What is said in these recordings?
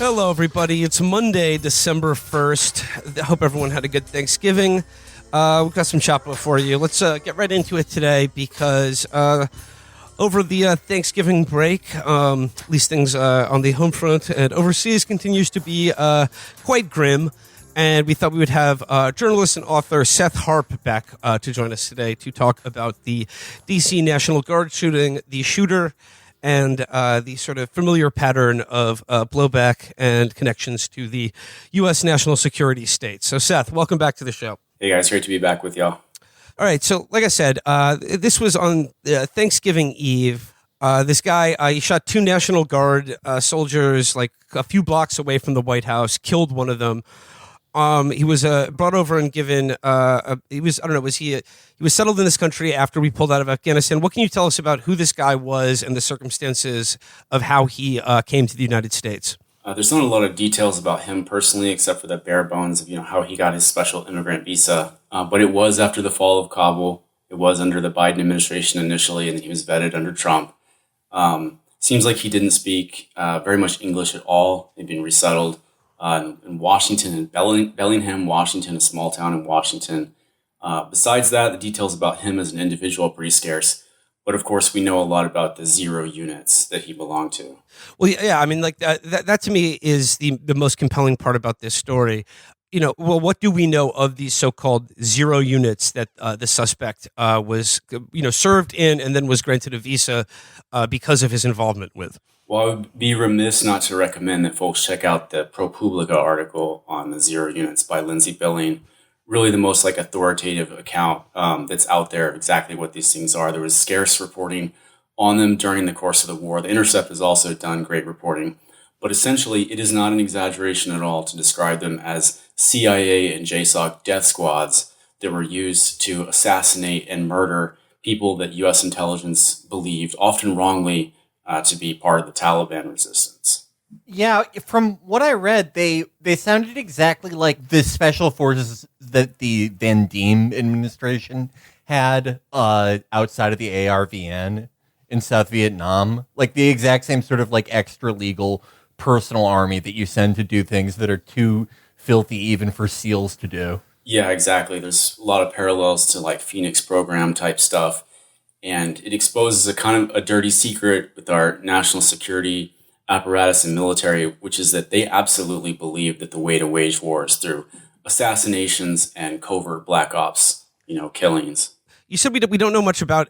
Hello, everybody. It's Monday, December 1st. I hope everyone had a good Thanksgiving. We've got some Chapo for you. Let's get right into it today because over the Thanksgiving break, at least things on the home front and overseas continues to be quite grim. And we thought we would have journalist and author Seth Harp back to join us today to talk about the D.C. National Guard shooting, the shooter, and the sort of familiar pattern of blowback and connections to the U.S. national security state. So, Seth, welcome back to the show. Hey, guys. Great to be back with y'all. All right. So, like I said, this was on Thanksgiving Eve. This guy, he shot two National Guard soldiers like a few blocks away from the White House, killed one of them. He was brought over and given. He was settled in this country after we pulled out of Afghanistan. What can you tell us about who this guy was and the circumstances of how he came to the United States? There's not a lot of details about him personally, except for the bare bones of how he got his special immigrant visa. But it was after the fall of Kabul. It was under the Biden administration initially, and he was vetted under Trump. Seems like he didn't speak very much English at all. He'd been resettled in Washington, in Bellingham, Washington, a small town in Washington. Besides that, the details about him as an individual are pretty scarce. But of course, we know a lot about the 0 units that he belonged to. Well, yeah, I mean, like that to me is the most compelling part about this story. What do we know of these so-called 0 units that the suspect was, served in and then was granted a visa because of his involvement with? Well, I would be remiss not to recommend that folks check out the ProPublica article on the 0 units by Lindsay Billing. Really the most authoritative account that's out there of exactly what these things are. There was scarce reporting on them during the course of the war. The Intercept has also done great reporting. But essentially, it is not an exaggeration at all to describe them as CIA and JSOC death squads that were used to assassinate and murder people that U.S. intelligence believed, often wrongly, to be part of the Taliban resistance. Yeah, from what I read, they sounded exactly like the special forces that the Van Diem administration had outside of the ARVN in South Vietnam. Like the exact same sort of extra legal personal army that you send to do things that are too filthy even for SEALs to do. Yeah, exactly. There's a lot of parallels to Phoenix program type stuff. And it exposes a kind of a dirty secret with our national security apparatus and military, which is that they absolutely believe that the way to wage war is through assassinations and covert black ops, killings. You said we don't know much about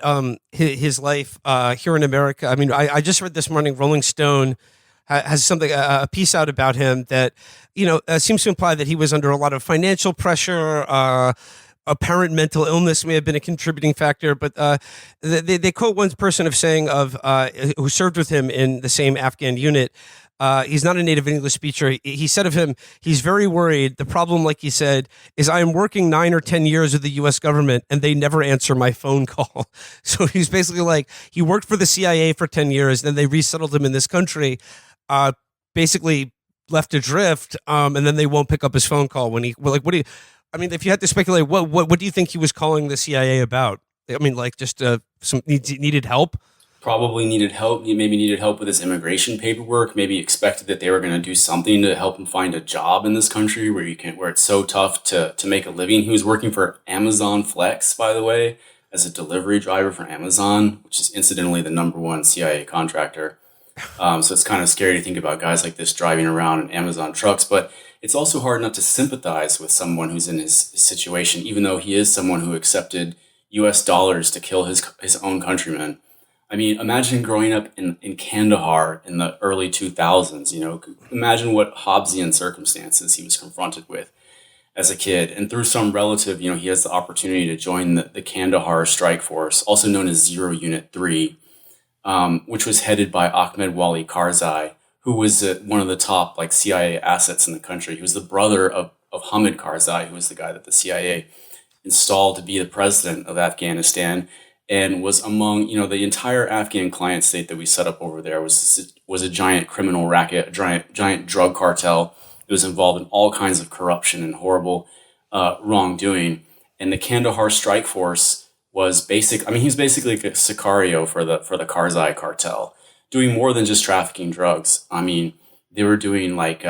his life here in America. I mean, I just read this morning Rolling Stone has something a piece out about him that seems to imply that he was under a lot of financial pressure. Apparent mental illness may have been a contributing factor, but they quote one person of saying who served with him in the same Afghan unit. He's not a native English speaker. He said of him, he's very worried. The problem, like he said, is I am working 9 or 10 years with the U.S. government and they never answer my phone call. So he's basically he worked for the CIA for 10 years, then they resettled him in this country, basically left adrift, and then they won't pick up his phone call when what do you... I mean, if you had to speculate, what do you think he was calling the CIA about? I mean, just some needed help? Probably needed help. He maybe needed help with his immigration paperwork. Maybe expected that they were going to do something to help him find a job in this country where it's so tough to make a living. He was working for Amazon Flex, by the way, as a delivery driver for Amazon, which is incidentally the #1 CIA contractor. So it's kind of scary to think about guys like this driving around in Amazon trucks, but it's also hard not to sympathize with someone who's in his situation, even though he is someone who accepted U.S. dollars to kill his own countrymen. I mean, imagine growing up in Kandahar in the early 2000s, imagine what Hobbesian circumstances he was confronted with as a kid. And through some relative, he has the opportunity to join the Kandahar Strike Force, also known as 0 Unit 3, which was headed by Ahmed Wali Karzai, who was one of the top CIA assets in the country. He was the brother of Hamid Karzai, who was the guy that the CIA installed to be the president of Afghanistan, and was among, the entire Afghan client state that we set up over there was a giant criminal racket, a giant drug cartel. It was involved in all kinds of corruption and horrible wrongdoing. And the Kandahar Strike Force was he's basically like a Sicario for the Karzai cartel, doing more than just trafficking drugs. I mean, They were doing like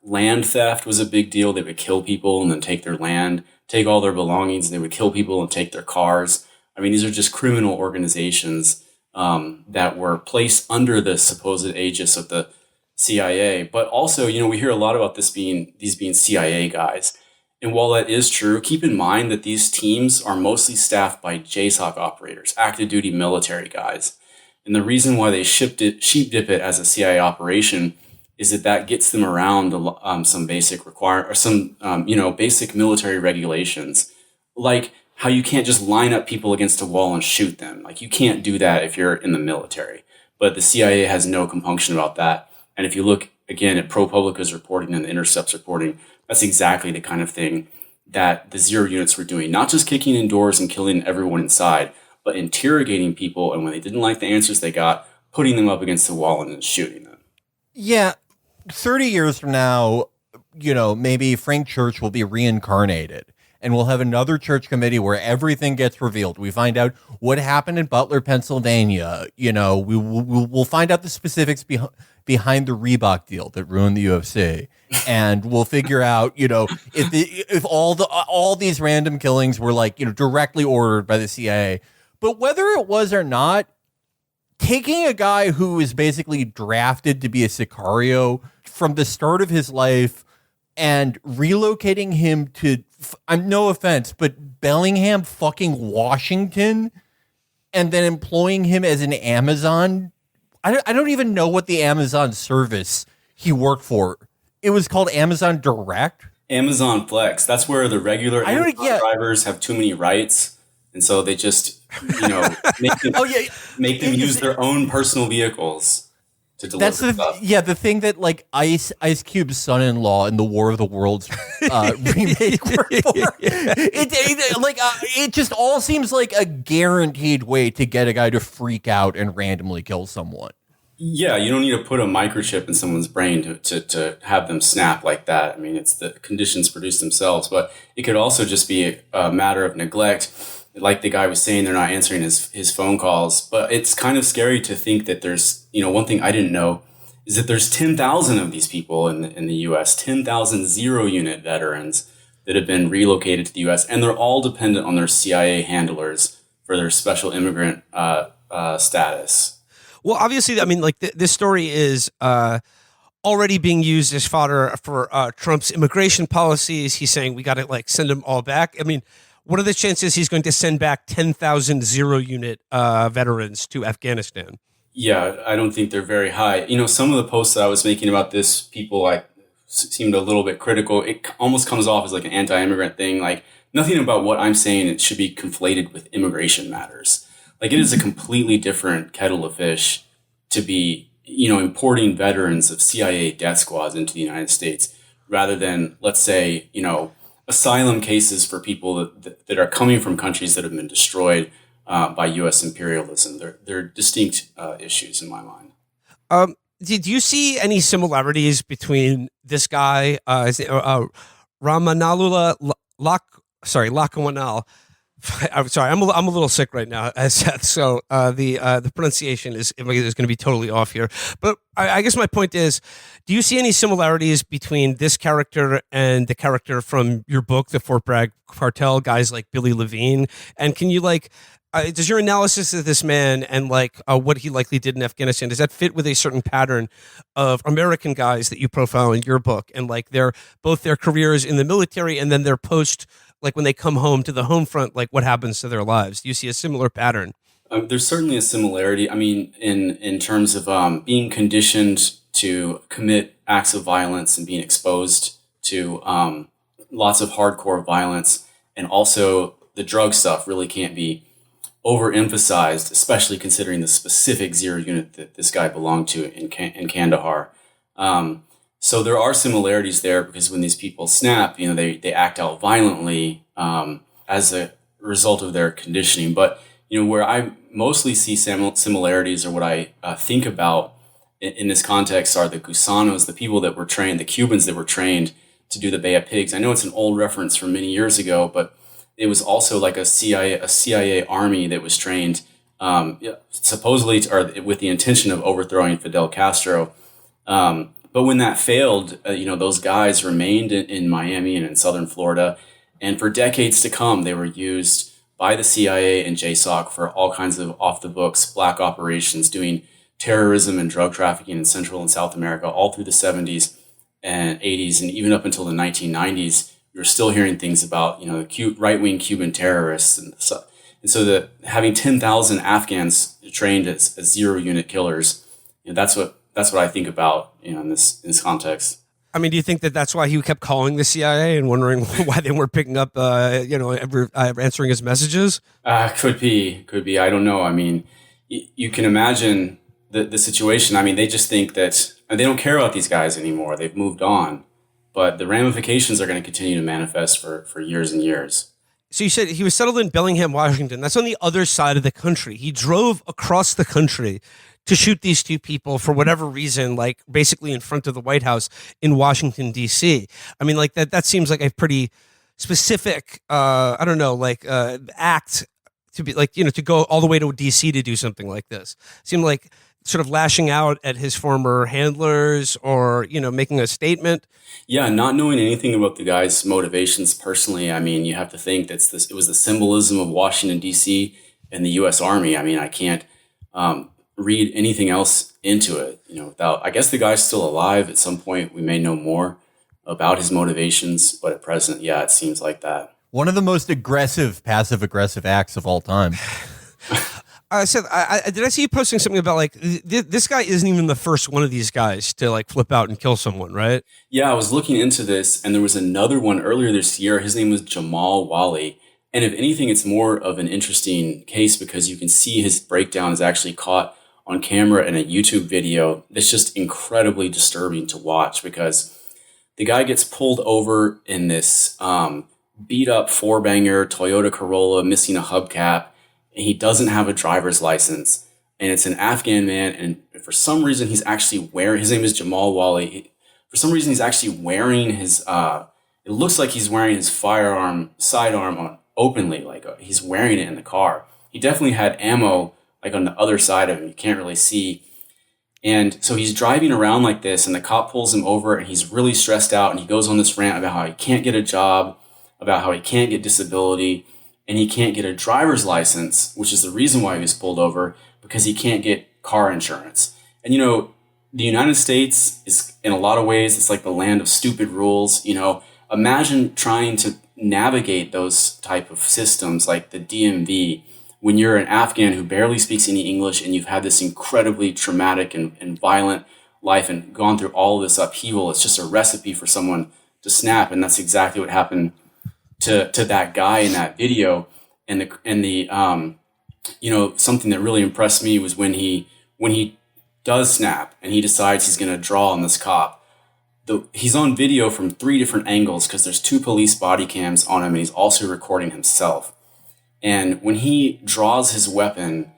land theft was a big deal. They would kill people and then take their land, take all their belongings. They would kill people and take their cars. I mean, these are just criminal organizations that were placed under the supposed aegis of the CIA. But also, we hear a lot about these being CIA guys. And while that is true, keep in mind that these teams are mostly staffed by JSOC operators, active duty military guys. And the reason why they sheep dip it as a CIA operation is that gets them around some basic basic military regulations, like how you can't just line up people against a wall and shoot them. Like, you can't do that if you're in the military. But the CIA has no compunction about that. And if you look again at ProPublica's reporting and the Intercept's reporting, that's exactly the kind of thing that the Zero units were doing. Not just kicking in doors and killing everyone inside, but interrogating people. And when they didn't like the answers they got, putting them up against the wall and then shooting them. Yeah. 30 years from now, maybe Frank Church will be reincarnated and we'll have another church committee where everything gets revealed. We find out what happened in Butler, Pennsylvania. We'll find out the specifics behind the Reebok deal that ruined the UFC. And we'll figure out, if all these random killings were directly ordered by the CIA. But whether it was or not, taking a guy who is basically drafted to be a Sicario from the start of his life and relocating him to, no offense, but Bellingham fucking Washington, and then employing him as an Amazon. I don't even know what the Amazon service he worked for. It was called Amazon Direct. Amazon Flex. That's where the regular Amazon drivers have too many rights. And so they just, make them use their own personal vehicles to deliver stuff. Yeah, the thing that Ice Cube's son-in-law in the War of the Worlds remake worked for. It just all seems like a guaranteed way to get a guy to freak out and randomly kill someone. Yeah, you don't need to put a microchip in someone's brain to have them snap like that. I mean, it's the conditions produce themselves, but it could also just be a matter of neglect. Like the guy was saying, they're not answering his phone calls. But it's kind of scary to think that there's, one thing I didn't know is that there's 10,000 of these people in the U.S., 10,000 zero-unit veterans that have been relocated to the U.S., and they're all dependent on their CIA handlers for their special immigrant status. Well, obviously, I mean, this story is already being used as fodder for Trump's immigration policies. He's saying we got to send them all back. I mean, what are the chances he's going to send back 10,000 zero-unit veterans to Afghanistan? Yeah, I don't think they're very high. Some of the posts that I was making about this, people seemed a little bit critical. It almost comes off as an anti-immigrant thing. Nothing about what I'm saying it should be conflated with immigration matters. It is a completely different kettle of fish to be, importing veterans of CIA death squads into the United States rather than, let's say, asylum cases for people that are coming from countries that have been destroyed by U.S. imperialism. They're distinct issues in my mind. Did you see any similarities between this guy, Ramanalula Lakawanal? I'm sorry, I'm a little sick right now, Seth. So the pronunciation is going to be totally off here. But I guess my point is, do you see any similarities between this character and the character from your book, The Fort Bragg Cartel, guys like Billy Levine? And can you does your analysis of this man and what he likely did in Afghanistan, does that fit with a certain pattern of American guys that you profile in your book and both their careers in the military and then their post? When they come home to the home front, what happens to their lives? Do you see a similar pattern? There's certainly a similarity. I mean, in terms of being conditioned to commit acts of violence and being exposed to lots of hardcore violence, and also the drug stuff really can't be overemphasized, especially considering the specific zero unit that this guy belonged to in Kandahar. So there are similarities there because when these people snap, they act out violently as a result of their conditioning. But, where I mostly see similarities or what I think about in this context are the Gusanos, the people that were trained, the Cubans that were trained to do the Bay of Pigs. I know it's an old reference from many years ago, but it was also a CIA army that was trained supposedly or with the intention of overthrowing Fidel Castro. But when that failed, those guys remained in Miami and in southern Florida. And for decades to come, they were used by the CIA and JSOC for all kinds of off-the-books black operations, doing terrorism and drug trafficking in Central and South America all through the 70s and 80s. And even up until the 1990s, we were still hearing things about, the right-wing Cuban terrorists. And so having 10,000 Afghans trained as zero-unit killers, that's what I think about, in this context. I mean, do you think that that's why he kept calling the CIA and wondering why they weren't picking up, ever answering his messages? Could be. I don't know. I mean, you can imagine the situation. I mean, they just think that they don't care about these guys anymore. They've moved on, but the ramifications are going to continue to manifest for years and years. So you said he was settled in Bellingham, Washington. That's on the other side of the country. He drove across the country to shoot these two people for whatever reason, like basically in front of the White House in Washington, D.C. I mean, like that seems like a pretty specific, act to be like, to go all the way to D.C. to do something like this. Seemed like sort of lashing out at his former handlers or, making a statement. Yeah, not knowing anything about the guy's motivations personally. I mean, you have to think it was the symbolism of Washington, D.C. and the U.S. Army. I mean, I can't read anything else into it, without, I guess the guy's still alive. At some point we may know more about his motivations, but at present, yeah, it seems like that. One of the most passive-aggressive acts of all time. Seth, did I see you posting something about like this guy isn't even the first one of these guys to like flip out and kill someone, right? Yeah, I was looking into this, and there was another one earlier this year. His name was Jamal Wali. And if anything, it's more of an interesting case because you can see his breakdown is actually caught on camera in a YouTube video. It's just incredibly disturbing to watch because the guy gets pulled over in this beat up four-banger Toyota Corolla missing a hubcap, and he doesn't have a driver's license. And it's an Afghan man, and for some reason he's actually wearing, his name is Jamal Wali. For some reason he's actually wearing his, it looks like he's wearing his sidearm on openly, like he's wearing it in the car. He definitely had ammo like on the other side of him. You can't really see. And so he's driving around like this, and the cop pulls him over, and he's really stressed out, and he goes on this rant about how he can't get a job, about how he can't get disability, and he can't get a driver's license, which is the reason why he was pulled over, because he can't get car insurance. And, the United States is, in a lot of ways, it's like the land of stupid rules. Imagine trying to navigate those type of systems like the DMV when you're an Afghan who barely speaks any English and you've had this incredibly traumatic and violent life and gone through all of this upheaval. It's just a recipe for someone to snap. And that's exactly what happened to that guy in that video. And the something that really impressed me was when he does snap and he decides he's going to draw on this cop. He's on video from 3 different angles because there's 2 police body cams on him, and he's also recording himself. And when he draws his weapon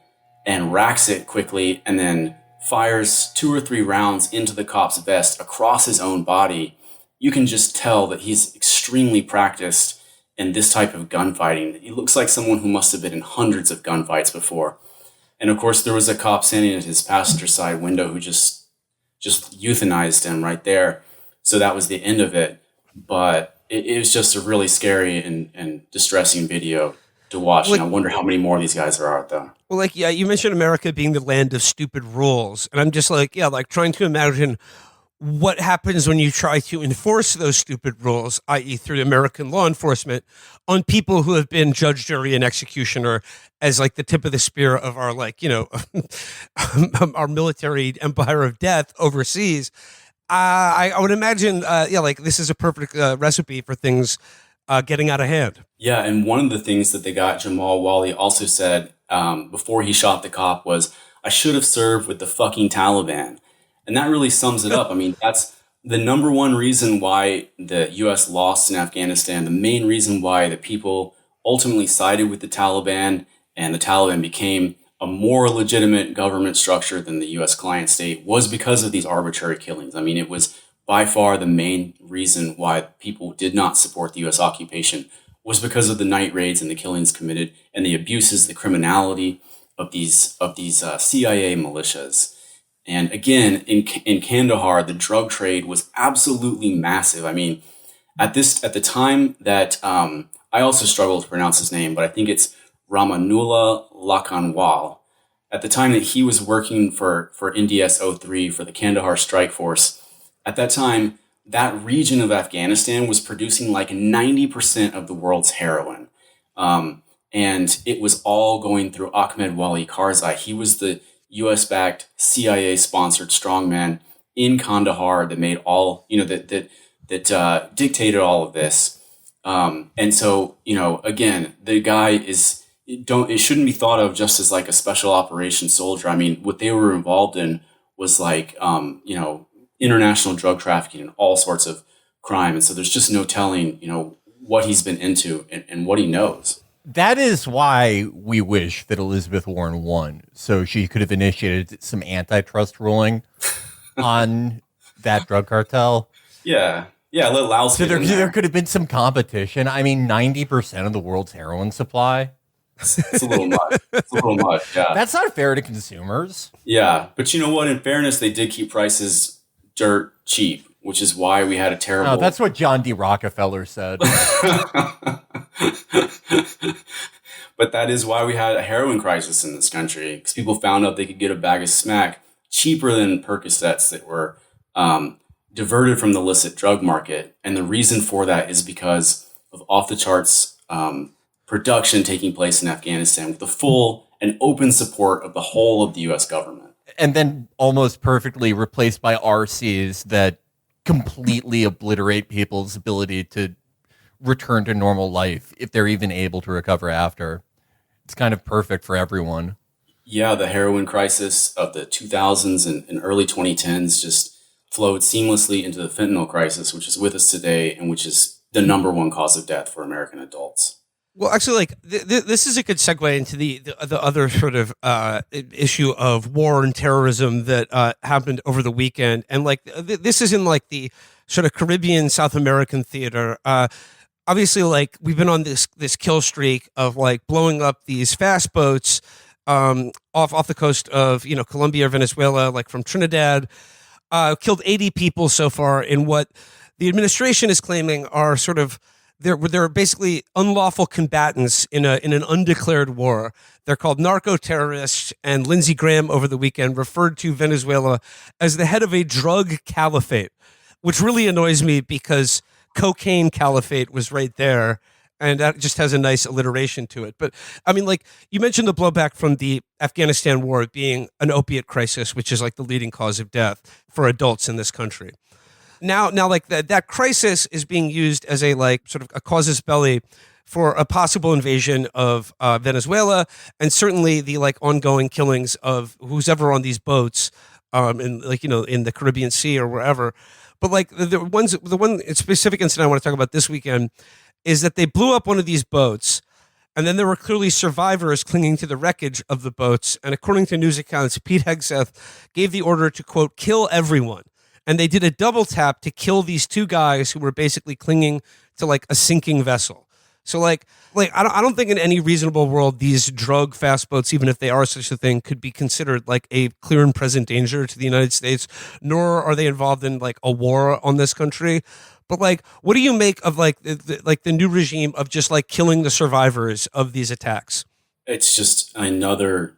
and racks it quickly and then fires 2 or 3 rounds into the cop's vest across his own body, you can just tell that he's extremely practiced in this type of gunfighting. He looks like someone who must have been in hundreds of gunfights before. And of course, there was a cop standing at his passenger side window who just euthanized him right there. So that was the end of it. But it was just a really scary and distressing video to watch. And I wonder how many more of these guys there are out there. Well, you mentioned America being the land of stupid rules. And I'm just trying to imagine what happens when you try to enforce those stupid rules, i.e. through American law enforcement, on people who have been judge, jury, and executioner as like the tip of the spear of our our military empire of death overseas. I would imagine, this is a perfect recipe for things getting out of hand. Yeah, and one of the things that they got Jamal Wali also said before he shot the cop was, "I should have served with the fucking Taliban." And that really sums it up. I mean, that's the number one reason why the U.S. lost in Afghanistan, the main reason why the people ultimately sided with the Taliban and the Taliban became a more legitimate government structure than the U.S. client state was because of these arbitrary killings. I mean, it was by far the main reason why people did not support the U.S. occupation was because of the night raids and the killings committed and the abuses, the criminality of these CIA militias. And again, in Kandahar, the drug trade was absolutely massive. I mean, at the time that I also struggle to pronounce his name, but I think it's Ramanullah Lakanwal. At the time that he was working for NDS 03 for the Kandahar Strike Force, at that time, that region of Afghanistan was producing like 90% of the world's heroin. And it was all going through Ahmed Wali Karzai. He was the US-backed, CIA-sponsored strongman in Kandahar that made all, that dictated all of this. And so, again, the guy it shouldn't be thought of just as like a special operations soldier. I mean, what they were involved in was like, international drug trafficking and all sorts of crime. And so there's just no telling, what he's been into and what he knows. That is why we wish that Elizabeth Warren won, so she could have initiated some antitrust ruling on that drug cartel. Yeah. Yeah, let Laos so there could have been some competition. I mean, 90% of the world's heroin supply. It's a little much. Yeah. That's not fair to consumers. Yeah, but you know what? In fairness, they did keep prices dirt cheap, which is why we had a terrible... Oh, that's what John D. Rockefeller said. But that is why we had a heroin crisis in this country, because people found out they could get a bag of smack cheaper than Percocets that were diverted from the illicit drug market. And the reason for that is because of off-the-charts production taking place in Afghanistan with the full and open support of the whole of the U.S. government. And then almost perfectly replaced by RCs that completely obliterate people's ability to return to normal life if they're even able to recover after. It's kind of perfect for everyone. Yeah, the heroin crisis of the 2000s and early 2010s just flowed seamlessly into the fentanyl crisis, which is with us today and which is the number one cause of death for American adults. Well, actually, like this is a good segue into the other sort of issue of war and terrorism that happened over the weekend, and like this is in like the sort of Caribbean, South American theater. Obviously, like we've been on this kill streak of like blowing up these fast boats off the coast of Colombia or Venezuela, like from Trinidad. Killed 80 people so far in what the administration is claiming are sort of they're basically unlawful combatants in an undeclared war. They're called narco terrorists, and Lindsey Graham over the weekend referred to Venezuela as the head of a drug caliphate, which really annoys me because cocaine caliphate was right there, and that just has a nice alliteration to it. But I mean, like you mentioned the blowback from the Afghanistan war being an opiate crisis, which is like the leading cause of death for adults in this country. Now, like that crisis is being used as a like sort of a casus belli for a possible invasion of Venezuela, and certainly the like ongoing killings of who's ever on these boats, in like in the Caribbean Sea or wherever. But like the one specific incident I want to talk about this weekend is that they blew up one of these boats, and then there were clearly survivors clinging to the wreckage of the boats. And according to news accounts, Pete Hegseth gave the order to quote kill everyone. And they did a double tap to kill these two guys who were basically clinging to like a sinking vessel. So like I don't think in any reasonable world these drug fast boats, even if they are such a thing, could be considered like a clear and present danger to the United States. Nor are they involved in like a war on this country. But like, what do you make of like the new regime of just like killing the survivors of these attacks? It's just another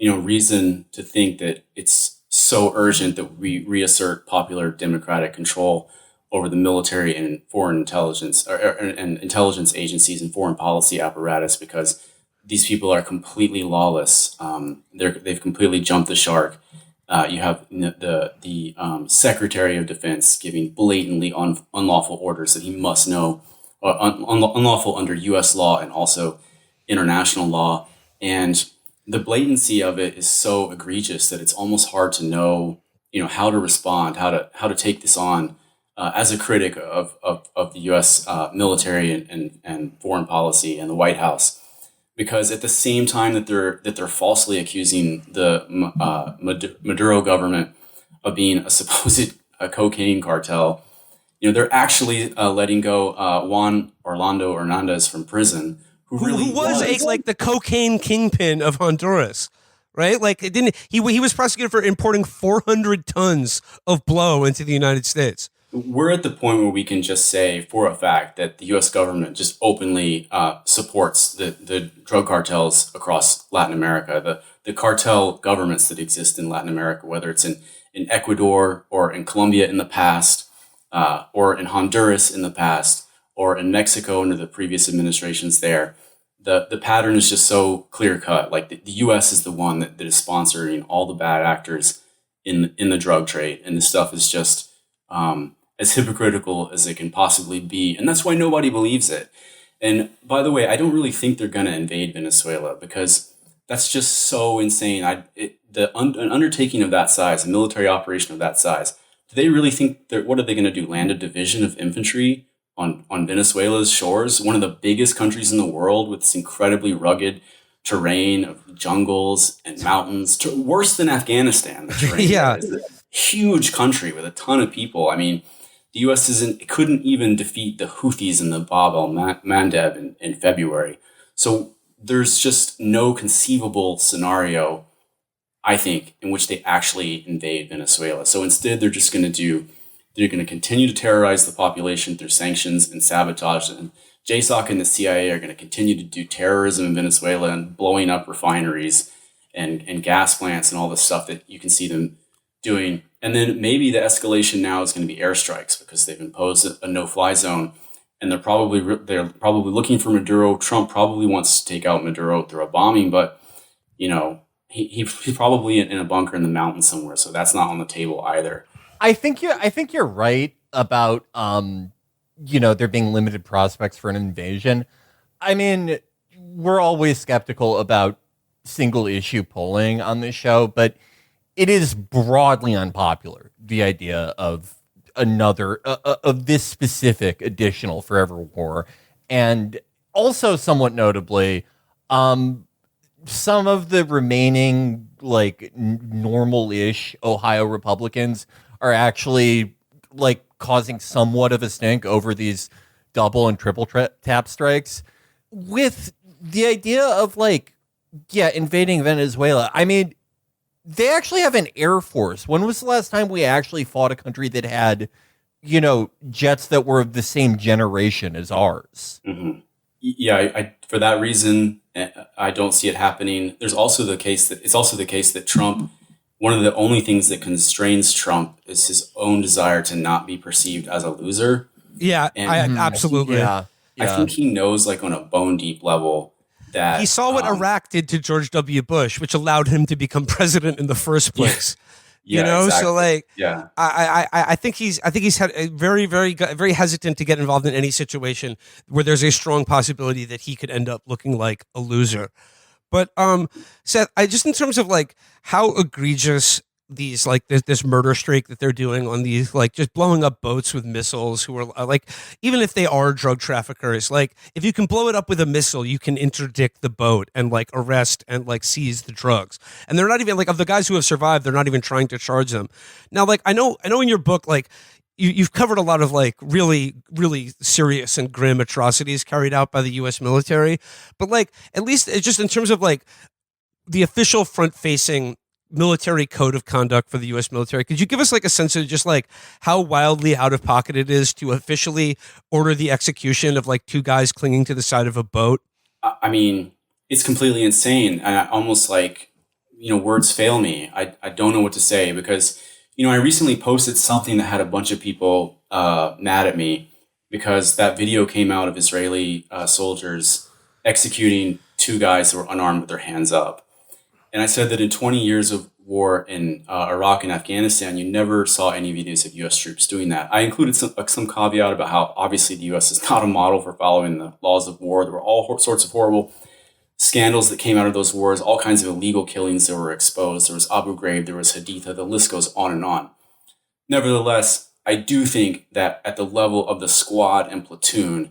reason to think that it's so urgent that we reassert popular democratic control over the military and foreign intelligence and intelligence agencies and foreign policy apparatus, because these people are completely lawless. They've completely jumped the shark. You have the Secretary of Defense giving blatantly unlawful orders that he must know, unlawful under U.S. law and also international law. And the blatancy of it is so egregious that it's almost hard to know, how to respond, how to take this on as a critic of the U.S. military and foreign policy and the White House, because at the same time that they're falsely accusing the Maduro government of being a supposed cocaine cartel, they're actually letting go Juan Orlando Hernandez from prison. Who was like the cocaine kingpin of Honduras. right? Like it didn't. He was prosecuted for importing 400 tons of blow into the United States. We're at the point where we can just say for a fact that the U.S. government just openly supports the drug cartels across Latin America, the cartel governments that exist in Latin America, whether it's in Ecuador or in Colombia in the past, or in Honduras in the past, or in Mexico under the previous administrations there. The pattern is just so clear cut. Like the U.S. is the one that is sponsoring all the bad actors in the drug trade, and this stuff is just as hypocritical as it can possibly be. And that's why nobody believes it. And by the way, I don't really think they're going to invade Venezuela because that's just so insane. An undertaking of that size, a military operation of that size, do they really think what are they going to do? Land a division of infantry on Venezuela's shores? One of the biggest countries in the world with this incredibly rugged terrain of jungles and mountains, worse than Afghanistan. The terrain Yeah. is a huge country with a ton of people. I mean, the U.S. couldn't even defeat the Houthis in the Bab el-Mandeb in February. So there's just no conceivable scenario, I think, in which they actually invade Venezuela. So instead, they're going to continue to terrorize the population through sanctions and sabotage. And JSOC and the CIA are going to continue to do terrorism in Venezuela and blowing up refineries and gas plants and all this stuff that you can see them doing. And then maybe the escalation now is going to be airstrikes because they've imposed a no-fly zone, and they're probably looking for Maduro. Trump probably wants to take out Maduro through a bombing, but he's probably in a bunker in the mountains somewhere, so that's not on the table either. I think you're right about there being limited prospects for an invasion. I mean, we're always skeptical about single issue polling on this show, but it is broadly unpopular, the idea of of this specific additional forever war. And also somewhat notably, some of the remaining normal-ish Ohio Republicans are actually causing somewhat of a stink over these double and triple tap strikes with the idea of invading Venezuela. I mean, they actually have an air force. When was the last time we actually fought a country that had, jets that were of the same generation as ours? Mm-hmm. Yeah, I for that reason, I don't see it happening. There's also the case that Trump, one of the only things that constrains Trump is his own desire to not be perceived as a loser. Yeah, absolutely. Yeah. I think he knows, on a bone deep level, that he saw what Iraq did to George W. Bush, which allowed him to become president in the first place. Yeah, exactly. So I think he's had a very hesitant to get involved in any situation where there's a strong possibility that he could end up looking like a loser. But Seth, just in terms of how egregious these this murder streak that they're doing on these just blowing up boats with missiles, who are even if they are drug traffickers, if you can blow it up with a missile, you can interdict the boat and arrest and seize the drugs. And they're not even of the guys who have survived, they're not even trying to charge them. Now I know in your book you've covered a lot of really, really serious and grim atrocities carried out by the U.S. military, but at least just in terms of the official front-facing military code of conduct for the U.S. military, could you give us a sense of just how wildly out of pocket it is to officially order the execution of two guys clinging to the side of a boat? I mean, it's completely insane. And I almost words fail me. I don't know what to say because, I recently posted something that had a bunch of people mad at me because that video came out of Israeli soldiers executing two guys that were unarmed with their hands up. And I said that in 20 years of war in Iraq and Afghanistan, you never saw any videos of U.S. troops doing that. I included some caveat about how obviously the U.S. is not a model for following the laws of war. There were all sorts of horrible scandals that came out of those wars, all kinds of illegal killings that were exposed. There was Abu Ghraib, there was Haditha, the list goes on and on. Nevertheless, I do think that at the level of the squad and platoon,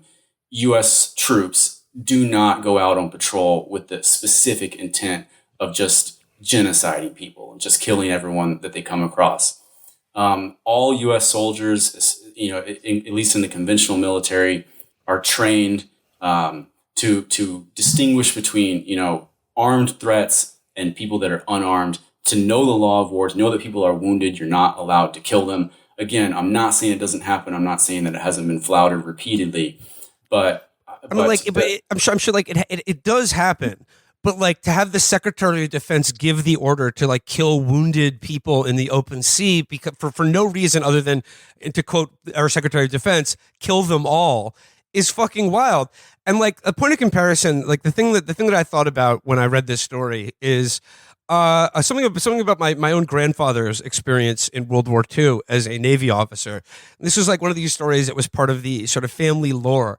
U.S. troops do not go out on patrol with the specific intent of just genociding people and just killing everyone that they come across. All U.S. soldiers, at least in the conventional military, are trained to distinguish between, armed threats and people that are unarmed to know the law of war, to know that people are wounded. You're not allowed to kill them. Again, I'm not saying it doesn't happen. I'm not saying that it hasn't been flouted repeatedly, but I'm sure like it does happen. But like to have the Secretary of Defense give the order to like kill wounded people in the open sea because for no reason other than, and to quote our Secretary of Defense, kill them all is fucking wild. And like a point of comparison, like the thing that I thought about when I read this story is something about my own grandfather's experience in World War II as a Navy officer. This was like one of these stories that was part of the sort of family lore.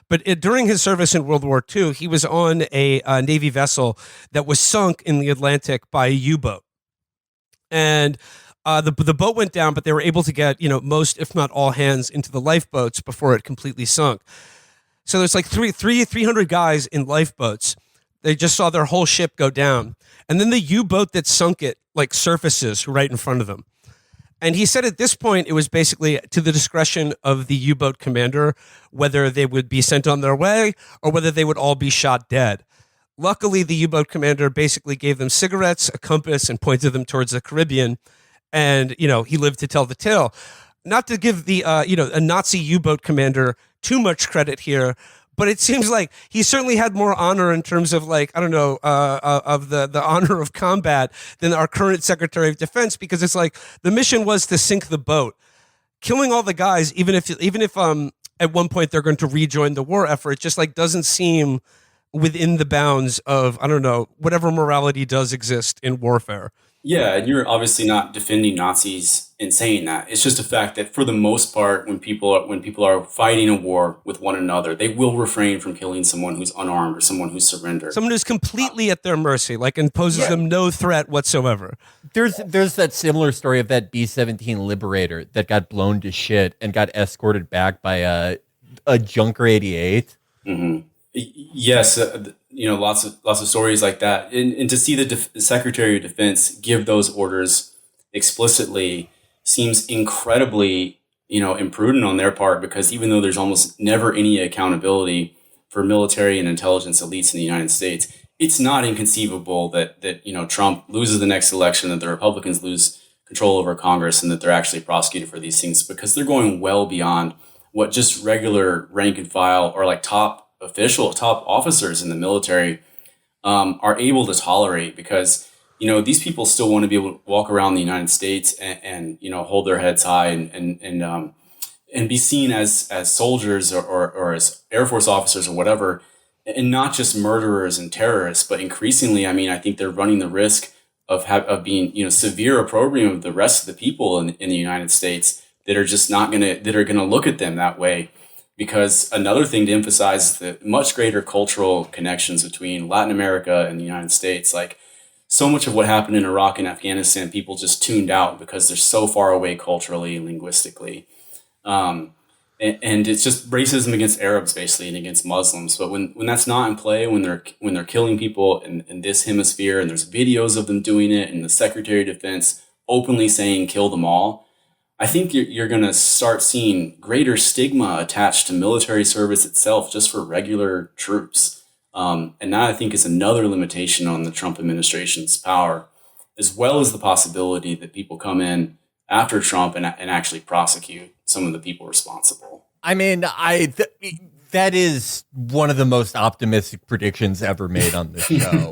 But during his service in World War II, he was on a Navy vessel that was sunk in the Atlantic by a U-boat. And the boat went down, but they were able to get, most, if not all hands into the lifeboats before it completely sunk. So there's like 300 guys in lifeboats. They just saw their whole ship go down. And then the U-boat that sunk it like surfaces right in front of them. And he said at this point, it was basically to the discretion of the U-boat commander whether they would be sent on their way or whether they would all be shot dead. Luckily, the U-boat commander basically gave them cigarettes, a compass, and pointed them towards the Caribbean. And, he lived to tell the tale. Not to give the, a Nazi U-boat commander too much credit here, but it seems like he certainly had more honor in terms of like, I don't know, of the honor of combat than our current Secretary of Defense, because it's like the mission was to sink the boat. Killing all the guys, even if at one point they're going to rejoin the war effort, just like doesn't seem within the bounds of, I don't know, whatever morality does exist in warfare. Yeah, and you're obviously not defending Nazis in saying that. It's just a fact that for the most part, when people are fighting a war with one another, they will refrain from killing someone who's unarmed or someone who's surrendered. Someone who's completely at their mercy, like imposes them no threat whatsoever. There's that similar story of that B-17 Liberator that got blown to shit and got escorted back by a Junker 88. Mm-hmm. Yes, lots of stories like that, and to see the Secretary of Defense give those orders explicitly seems incredibly, imprudent on their part, because even though there's almost never any accountability for military and intelligence elites in the United States, it's not inconceivable that Trump loses the next election, that the Republicans lose control over Congress, and that they're actually prosecuted for these things, because they're going well beyond what just regular rank and file or like top officers in the military are able to tolerate, because these people still want to be able to walk around the United States and hold their heads high and be seen as soldiers or as Air Force officers or whatever, and not just murderers and terrorists. But increasingly, I think they're running the risk of being severe opprobrium of the rest of the people in the United States that are just not gonna look at them that way. Because another thing to emphasize is the much greater cultural connections between Latin America and the United States. Like, so much of what happened in Iraq and Afghanistan, people just tuned out because they're so far away culturally and linguistically. And it's just racism against Arabs, basically, and against Muslims. But when that's not in play, when they're killing people in this hemisphere, and there's videos of them doing it, and the Secretary of Defense openly saying kill them all, I think you're going to start seeing greater stigma attached to military service itself just for regular troops. And that, I think, is another limitation on the Trump administration's power, as well as the possibility that people come in after Trump and actually prosecute some of the people responsible. That is one of the most optimistic predictions ever made on this show.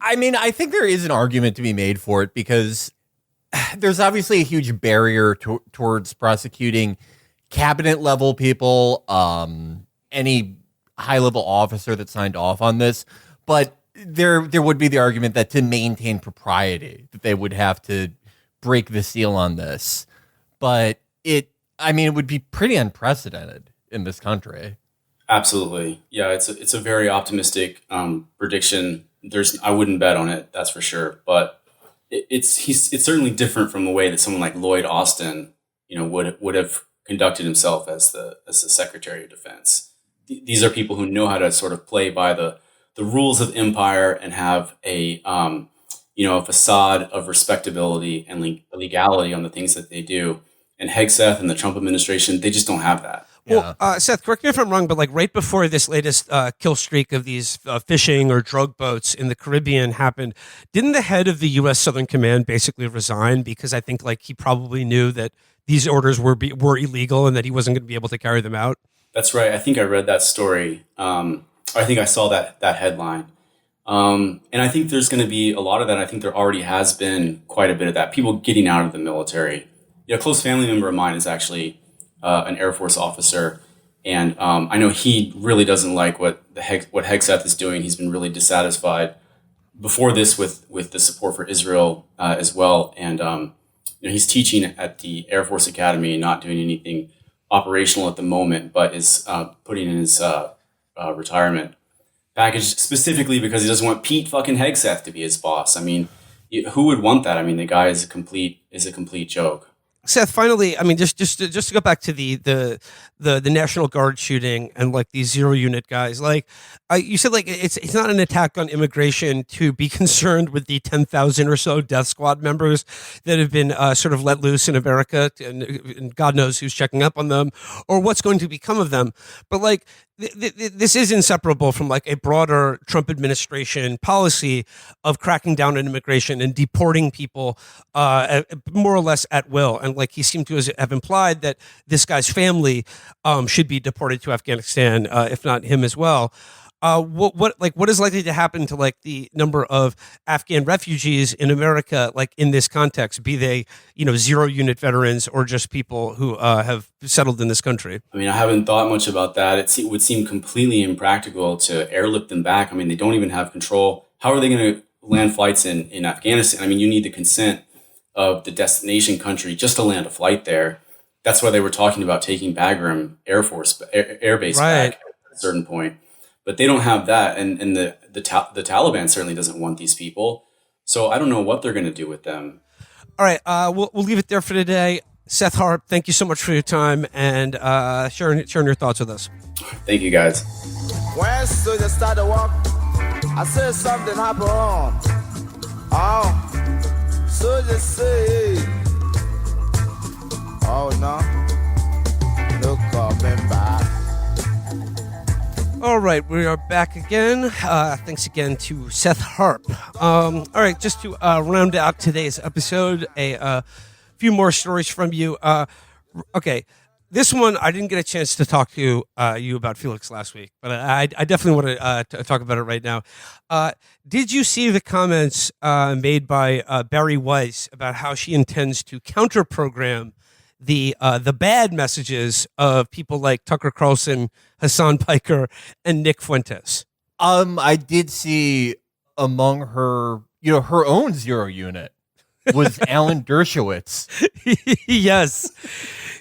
I think there is an argument to be made for it, because there's obviously a huge barrier towards prosecuting cabinet level people, any high level officer that signed off on this. But there would be the argument that to maintain propriety, that they would have to break the seal on this. But it would be pretty unprecedented in this country. Absolutely. Yeah, it's a very optimistic prediction. I wouldn't bet on it, that's for sure. But it's certainly different from the way that someone like Lloyd Austin, would have conducted himself as the Secretary of Defense. These are people who know how to sort of play by the rules of empire and have a facade of respectability and legality on the things that they do. And Hegseth and the Trump administration, they just don't have that. Well, Seth, correct me if I'm wrong, but like right before this latest kill streak of these fishing or drug boats in the Caribbean happened, didn't the head of the U.S. Southern Command basically resign because I think like he probably knew that these orders were illegal and that he wasn't going to be able to carry them out? That's right. I think I read that story. I think I saw that headline. And I think there's going to be a lot of that. I think there already has been quite a bit of that. People getting out of the military. A close family member of mine is actually an Air Force officer. And I know he really doesn't like what Hegseth is doing. He's been really dissatisfied before this with the support for Israel as well. And he's teaching at the Air Force Academy, not doing anything operational at the moment, but is putting in his retirement package specifically because he doesn't want Pete fucking Hegseth to be his boss. I mean, who would want that? I mean, the guy is a complete joke. Seth, finally, I mean, just to go back to the National Guard shooting and like these 0 unit guys, like you said, like it's not an attack on immigration to be concerned with the 10,000 or so death squad members that have been sort of let loose in America, and God knows who's checking up on them or what's going to become of them. But like this is inseparable from like a broader Trump administration policy of cracking down on immigration and deporting people more or less at will. And like he seemed to have implied that this guy's family should be deported to Afghanistan, if not him as well. What is likely to happen to like the number of Afghan refugees in America, like in this context, be they 0 unit veterans or just people who have settled in this country? I mean, I haven't thought much about that. It would seem completely impractical to airlift them back. I mean, they don't even have control. How are they going to land flights in Afghanistan? I mean, you need the consent of the destination country just to land a flight there. That's why they were talking about taking Bagram Air Base back at a certain point. But they don't have that, and the Taliban certainly doesn't want these people. So I don't know what they're going to do with them. All right, we'll leave it there for today. Seth Harp, thank you so much for your time and sharing your thoughts with us. Thank you, guys. When soldiers start to walk, I said something happened wrong. Oh, soldiers say, oh no coming back. All right, we are back again. Thanks again to Seth Harp. All right, just to round out today's episode, a few more stories from you. Okay, this one I didn't get a chance to talk to you about Felix last week, but I definitely want to talk about it right now. Did you see the comments made by Bari Weiss about how she intends to counter-program the bad messages of people like Tucker Carlson, Hassan Piker, and Nick Fuentes? I did see among her, her own 0 unit was Alan Dershowitz. Yes.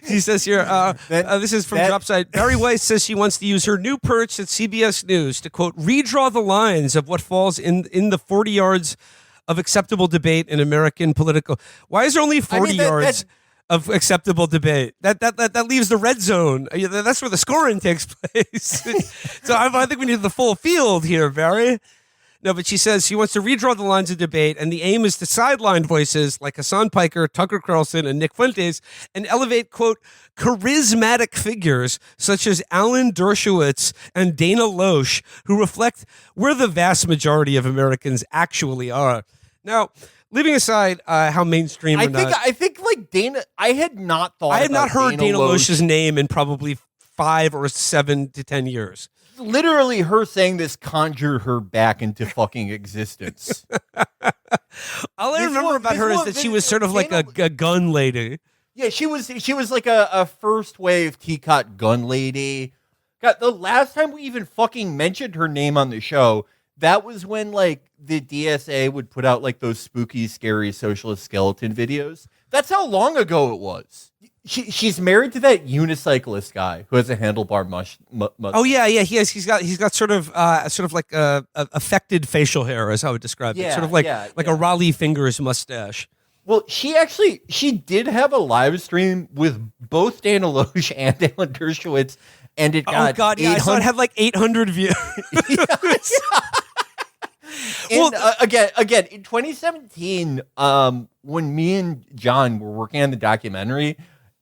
He says here, this is from Dropside. Bari Weiss says she wants to use her new perch at CBS News to, quote, redraw the lines of what falls in the 40 yards of acceptable debate in American political. Why is there only 40 yards of acceptable debate? That leaves the red zone. That's where the scoring takes place. So I think we need the full field here, Barry. No, but she says she wants to redraw the lines of debate, and the aim is to sideline voices like Hassan Piker, Tucker Carlson, and Nick Fuentes, and elevate, quote, charismatic figures such as Alan Dershowitz and Dana Loesch, who reflect where the vast majority of Americans actually are. Now, leaving aside how mainstream I think like Dana, I had not heard Dana Loesch's name in probably 5 or 7 to 10 years. Literally, her saying this conjured her back into fucking existence. All I remember about her is that she was sort of like a gun lady. Yeah, she was like a first wave T-Cot gun lady. God, the last time we even fucking mentioned her name on the show, that was when like the DSA would put out like those spooky, scary socialist skeleton videos. That's how long ago it was. She's married to that unicyclist guy who has a handlebar mustache. Oh yeah, he's got sort of like a affected facial hair, is how I would describe it. Sort of like a Raleigh Fingers mustache. Well, she did have a live stream with both Dana Loesch and Alan Dershowitz, and it got I saw it had like 800 views. Again, in 2017, when me and John were working on the documentary,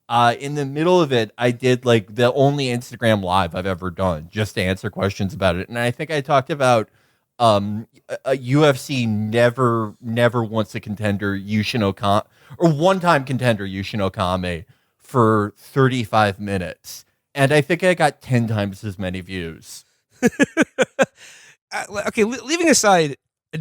In the middle of it, I did like the only Instagram live I've ever done just to answer questions about it. And I think I talked about a UFC never wants a contender Yushin Okami, or one-time contender Yushin Okami for 35 minutes. And I think I got 10 times as many views. Okay, leaving aside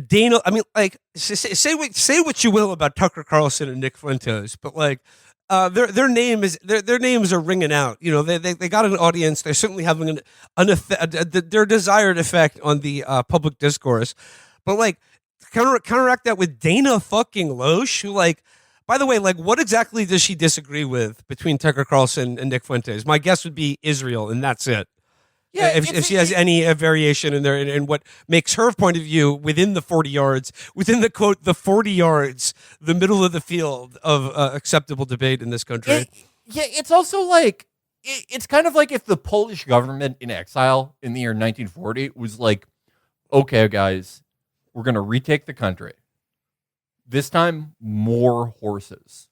Dana, I mean, like, say what you will about Tucker Carlson and Nick Fuentes, but like, their names are ringing out. You know, they got an audience. They're certainly having their desired effect on the public discourse. But like, counteract that with Dana fucking Loesch, who, like, by the way, like, what exactly does she disagree with between Tucker Carlson and Nick Fuentes? My guess would be Israel, and that's it. Yeah, if she has any variation in there, in what makes her point of view within the 40 yards, within the quote, the 40 yards, the middle of the field of acceptable debate in this country. It's also like, it's kind of like if the Polish government in exile in the year 1940 was like, okay, guys, we're going to retake the country. This time, more horses.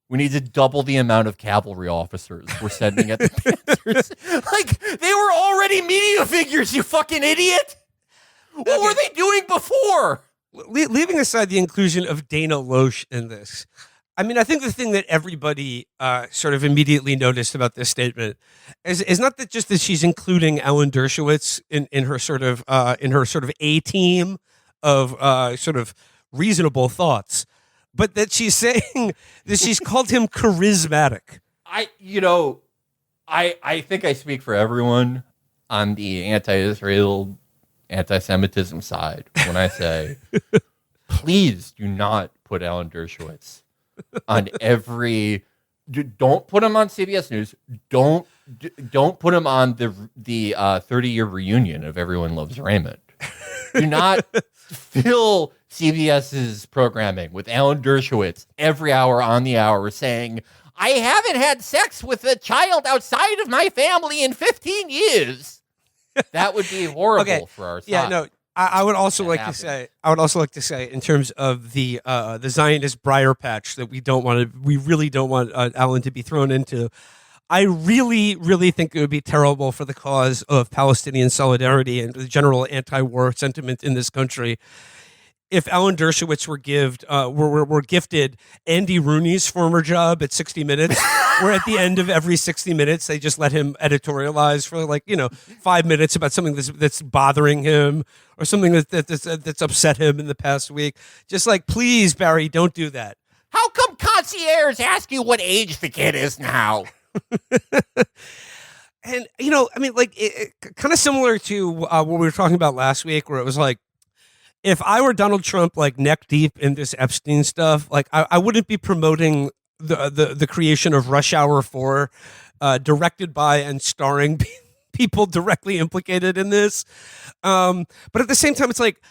We need to double the amount of cavalry officers we're sending at the Panthers. Like, they were already media figures, you fucking idiot! What were they doing before? Leaving aside the inclusion of Dana Loesch in this, I mean, I think the thing that everybody sort of immediately noticed about this statement is not that just that she's including Alan Dershowitz in her sort of A team of sort of reasonable thoughts, but that she's saying that she's called him charismatic. I think I speak for everyone on the anti-Israel, anti-Semitism side when I say, please do not put Alan Dershowitz on every. Don't put him on CBS News. Don't put him on the 30-year reunion of Everyone Loves Raymond. Do not fill CBS's programming with Alan Dershowitz every hour on the hour saying, I haven't had sex with a child outside of my family in 15 years. That would be horrible for our side. Yeah, no. I would also like to say, in terms of the Zionist briar patch that we really don't want Alan to be thrown into. I really, really think it would be terrible for the cause of Palestinian solidarity and the general anti-war sentiment in this country if Alan Dershowitz were gifted Andy Rooney's former job at 60 Minutes, where at the end of every 60 Minutes they just let him editorialize for 5 minutes about something that's bothering him or something that's upset him in the past week. Just like, please, Barry, don't do that. How come concierge ask you what age the kid is now? And, I mean, like, kind of similar to what we were talking about last week, where it was like, if I were Donald Trump, like, neck deep in this Epstein stuff, like, I wouldn't be promoting the creation of Rush Hour 4, directed by and starring people directly implicated in this. But at the same time, it's like,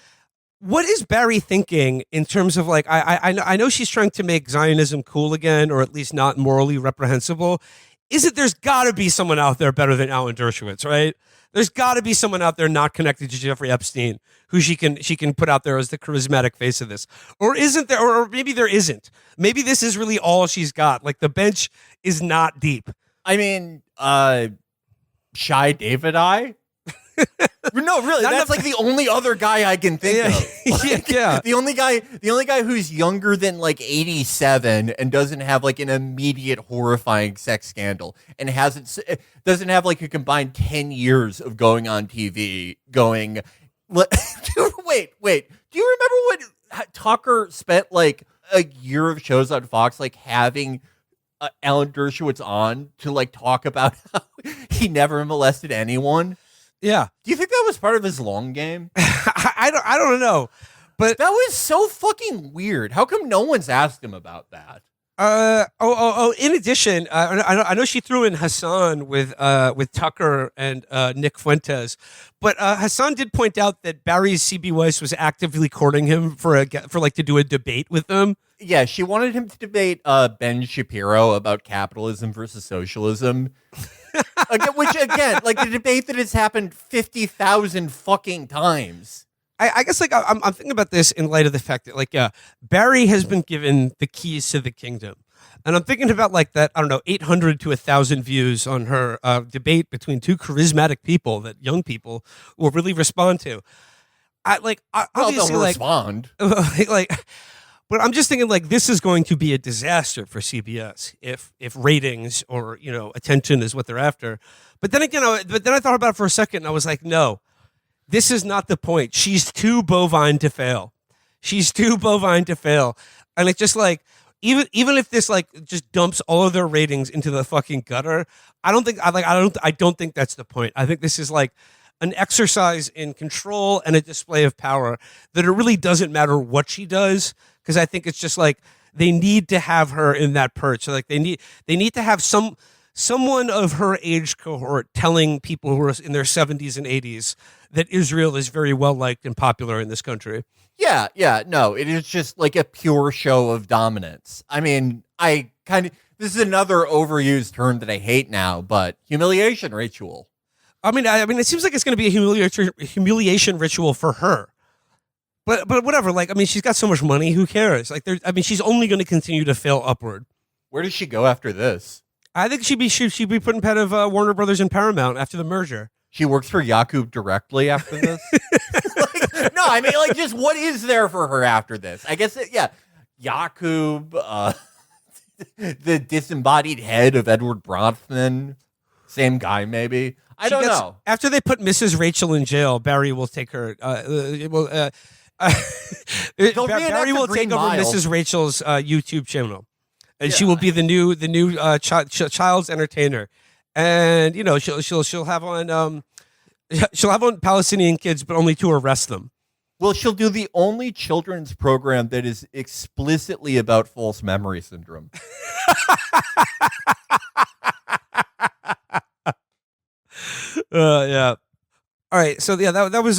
what is Barry thinking in terms of, like, I know she's trying to make Zionism cool again, or at least not morally reprehensible. There's got to be someone out there better than Alan Dershowitz, right? There's got to be someone out there not connected to Jeffrey Epstein who she can put out there as the charismatic face of this. Or isn't there? Or maybe there isn't. Maybe this is really all she's got. Like, the bench is not deep. I mean, Shy David No, really, that's like the only other guy I can think of. Yeah. The only guy who's younger than like 87 and doesn't have like an immediate horrifying sex scandal and doesn't have like a combined 10 years of going on TV going, wait. Do you remember when Tucker spent like a year of shows on Fox, like having Alan Dershowitz on to like talk about how he never molested anyone? Yeah. Do you think that was part of his long game? I don't know. But that was so fucking weird. How come no one's asked him about that? In addition, I know she threw in Hassan with Tucker and Nick Fuentes, but Hassan did point out that Bari's CB Weiss was actively courting him to do a debate with them. Yeah, she wanted him to debate Ben Shapiro about capitalism versus socialism. Which again, like the debate that has happened 50,000 fucking times. I guess like I'm thinking about this in light of the fact that Barry has been given the keys to the kingdom. And I'm thinking about like that, I don't know, 800 to 1,000 views on her debate between two charismatic people that young people will really respond to. Obviously, they'll like, respond. like, but I'm just thinking like this is going to be a disaster for CBS if ratings or attention is what they're after. But then again, I thought about it for a second and I was like, no, this is not the point. She's too bovine to fail. She's too bovine to fail, and it's just like even if this like just dumps all of their ratings into the fucking gutter, I don't think that's the point. I think this is like an exercise in control and a display of power that it really doesn't matter what she does, because I think it's just like they need to have her in that perch. So like they need to have someone of her age cohort telling people who are in their 70s and 80s that Israel is very well liked and popular in this country. Yeah, no, it is just like a pure show of dominance. I mean, this is another overused term that I hate now, but humiliation ritual. I mean, it seems like it's going to be a humiliation ritual for her. But whatever. Like, I mean, she's got so much money. Who cares? Like, she's only going to continue to fail upward. Where does she go after this? I think she'd be put in head of Warner Brothers and Paramount after the merger. She works for Yakub directly after this? No, I mean, like, just what is there for her after this? I guess, Yakub, the disembodied head of Edward Bronfman, same guy, maybe. I don't know. After they put Mrs. Rachel in jail, Barry will take her. Barry will take over Mrs. Rachel's YouTube channel, and she will be the new child's entertainer, and she'll have on Palestinian kids, but only to arrest them. Well, she'll do the only children's program that is explicitly about false memory syndrome. Yeah. All right. So that was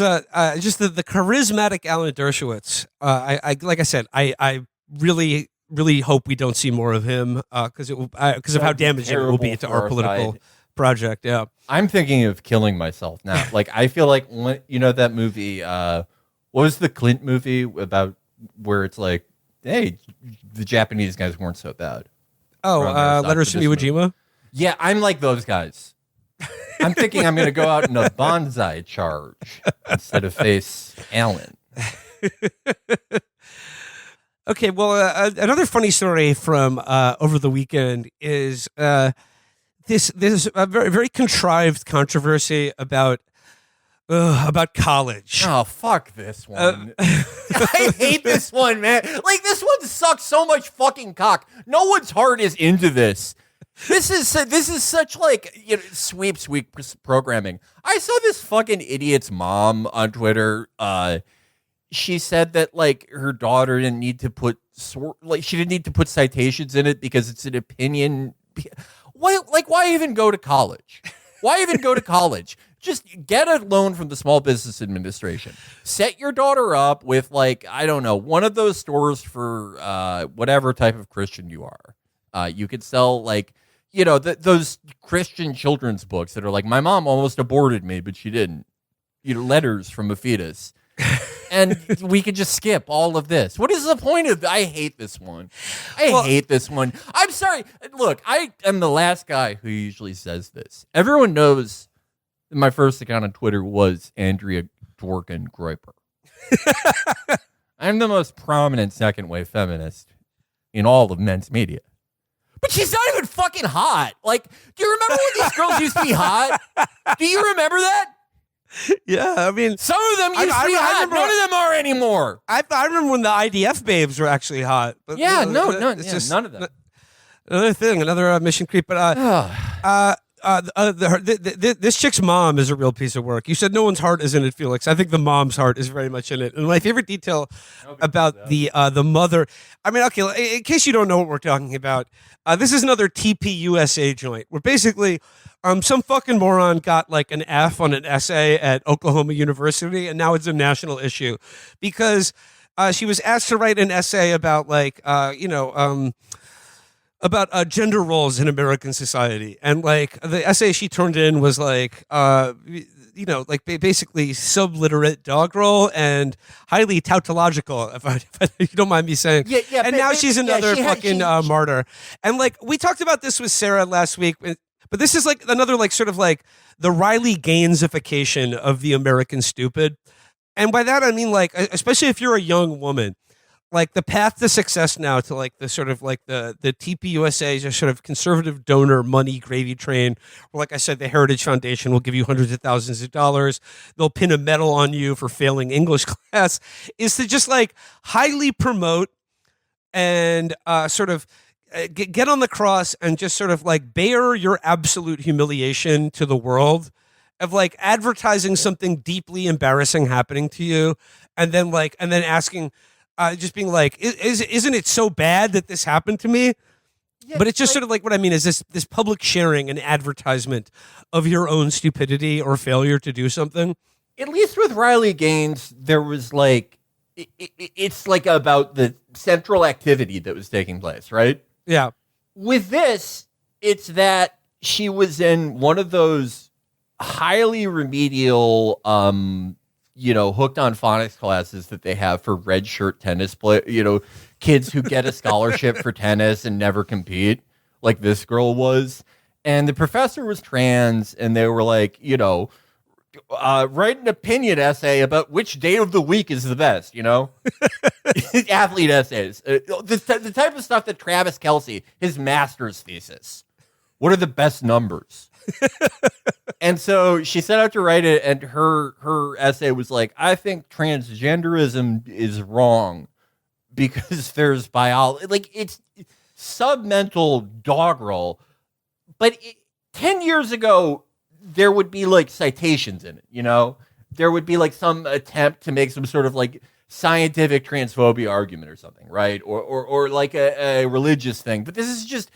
just the charismatic Alan Dershowitz. I like I said, I really hope we don't see more of him because of how damaging it will be to our political project. Yeah. I'm thinking of killing myself now. Like, I feel like that movie. What was the Clint movie about where it's like, hey, the Japanese guys weren't so bad? Oh, Letters from Iwo Jima? Yeah, I'm like those guys. I'm thinking I'm going to go out in a bonsai charge instead of face Alan. Okay, well, another funny story from over the weekend is this a very, very contrived controversy about college. Oh, fuck this one. I hate this one, man. Like, this one sucks so much fucking cock. No one's heart is into this. This is such like sweep programming. I saw this fucking idiot's mom on Twitter. She said that like her daughter didn't need to put she didn't need to put citations in it because it's an opinion. Why even go to college? Why even go to college? Just get a loan from the Small Business Administration. Set your daughter up with I don't know, one of those stores for whatever type of Christian you are. You could sell those Christian children's books that are like, my mom almost aborted me, but she didn't. Letters from a fetus. And we could just skip all of this. What is the point of I hate this one. I hate this one. I'm sorry. Look, I am the last guy who usually says this. Everyone knows my first account on Twitter was Andrea Dworkin Groiper. I'm the most prominent second wave feminist in all of men's media. But she's not even fucking hot. Like, do you remember when these girls used to be hot? Do you remember that? Yeah, I mean, some of them used to be hot. None of them are anymore. I remember when the IDF babes were actually hot. But, yeah, just none of them. Another thing, another mission creep. But this chick's mom is a real piece of work. You said no one's heart is in it, Felix. I think the mom's heart is very much in it. And my favorite detail about the mother. I mean, okay, in case you don't know what we're talking about, this is another TPUSA joint where basically some fucking moron got like an F on an essay at Oklahoma University, and now it's a national issue because she was asked to write an essay about about gender roles in American society, and like the essay she turned in was like, like basically subliterate doggerel and highly tautological, if you don't mind me saying. Yeah. And now she's another fucking martyr. And like we talked about this with Sarah last week, but this is like another like sort of like the Riley Gainsification of the American stupid. And by that I mean like, especially if you're a young woman. Like the path to success now to like the sort of like the TPUSA just sort of conservative donor money gravy train. Where, like I said, the Heritage Foundation will give you hundreds of thousands of dollars. They'll pin a medal on you for failing English class. Is to just like highly promote and sort of get on the cross and just sort of like bear your absolute humiliation to the world of like advertising something deeply embarrassing happening to you, and then asking. Just being like, isn't it so bad that this happened to me? Yeah, but it's just like, sort of like what I mean is this public sharing and advertisement of your own stupidity or failure to do something. At least with Riley Gaines, there was like, it's like about the central activity that was taking place, right? Yeah. With this, it's that she was in one of those highly remedial, hooked on phonics classes that they have for red shirt tennis kids who get a scholarship for tennis and never compete, like this girl was. And the professor was trans, and they were like, write an opinion essay about which day of the week is the best, athlete essays. The type of stuff that Travis Kelce, his master's thesis. What are the best numbers? And so she set out to write it, and her essay was like, I think transgenderism is wrong because there's biology. Like, it's submental doggerel. But 10 years ago, there would be like citations in it, There would be like some attempt to make some sort of like scientific transphobia argument or something, right? Or like a religious thing. But this is just,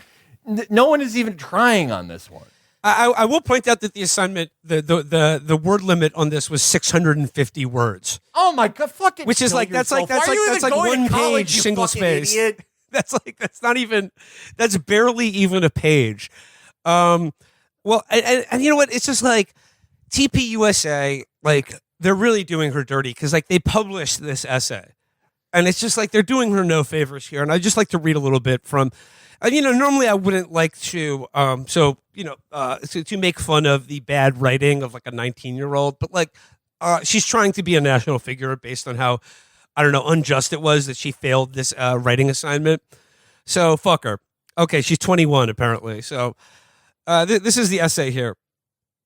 no one is even trying on this one. I will point out that the assignment, the word limit on this was 650 words. Oh my god, fucking! Which is like that's like one page single space. Idiot. That's barely even a page. Well, and you know what? It's just like TPUSA, like they're really doing her dirty because like they published this essay, and it's just like they're doing her no favors here. And I just like to read a little bit from. Normally I wouldn't like to, to make fun of the bad writing of like a 19-year-old, but like, she's trying to be a national figure based on how, I don't know, unjust it was that she failed this writing assignment. So fuck her. Okay, she's 21 apparently. So this is the essay here.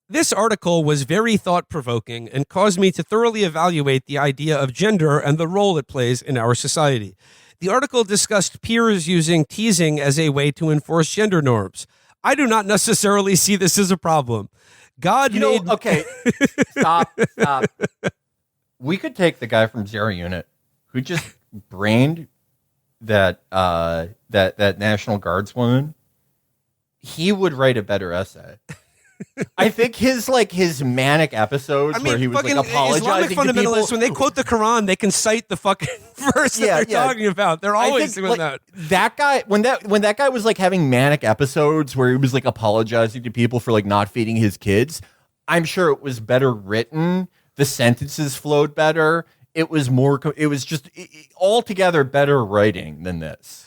This article was very thought-provoking and caused me to thoroughly evaluate the idea of gender and the role it plays in our society. The article discussed peers using teasing as a way to enforce gender norms. I do not necessarily see this as a problem. Okay, stop. We could take the guy from Zero Unit who just brained that National Guardswoman. He would write a better essay. I think his manic episodes where he was like apologizing Islamic to people. fundamentalists, when they quote the Quran, they can cite the fucking verse that they're talking about. They're always doing that. That guy, when that guy was like having manic episodes where he was like apologizing to people for like not feeding his kids, I'm sure it was better written. The sentences flowed better. It was just altogether better writing than this.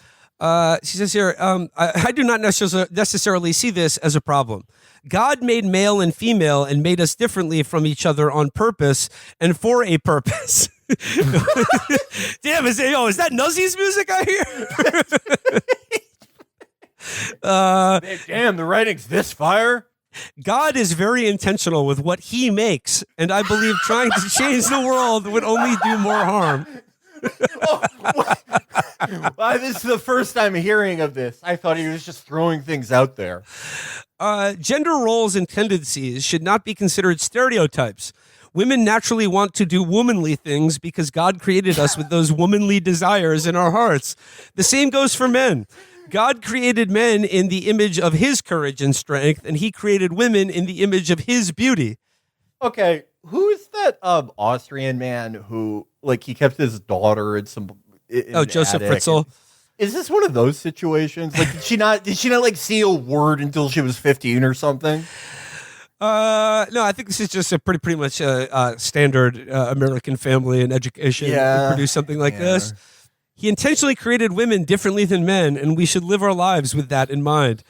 She says here, I do not necessarily see this as a problem. God made male and female and made us differently from each other on purpose and for a purpose. Damn, is that Nuzzy's music I hear? Damn, the writing's this fire. God is very intentional with what he makes, and I believe trying to change the world would only do more harm. Well, this is the first time hearing of this. I thought he was just throwing things out there. Gender roles and tendencies should not be considered stereotypes. Women naturally want to do womanly things because God created us with those womanly desires in our hearts. The same goes for men. God created men in the image of his courage and strength, and he created women in the image of his beauty. Okay, who's that Austrian man who, like, he kept his daughter in some... Joseph Fritzl. Is this one of those situations? Like, did she not like see a word until she was 15 or something? No, I think this is just a pretty much standard American family and education to produce something like this. He intentionally created women differently than men, and we should live our lives with that in mind.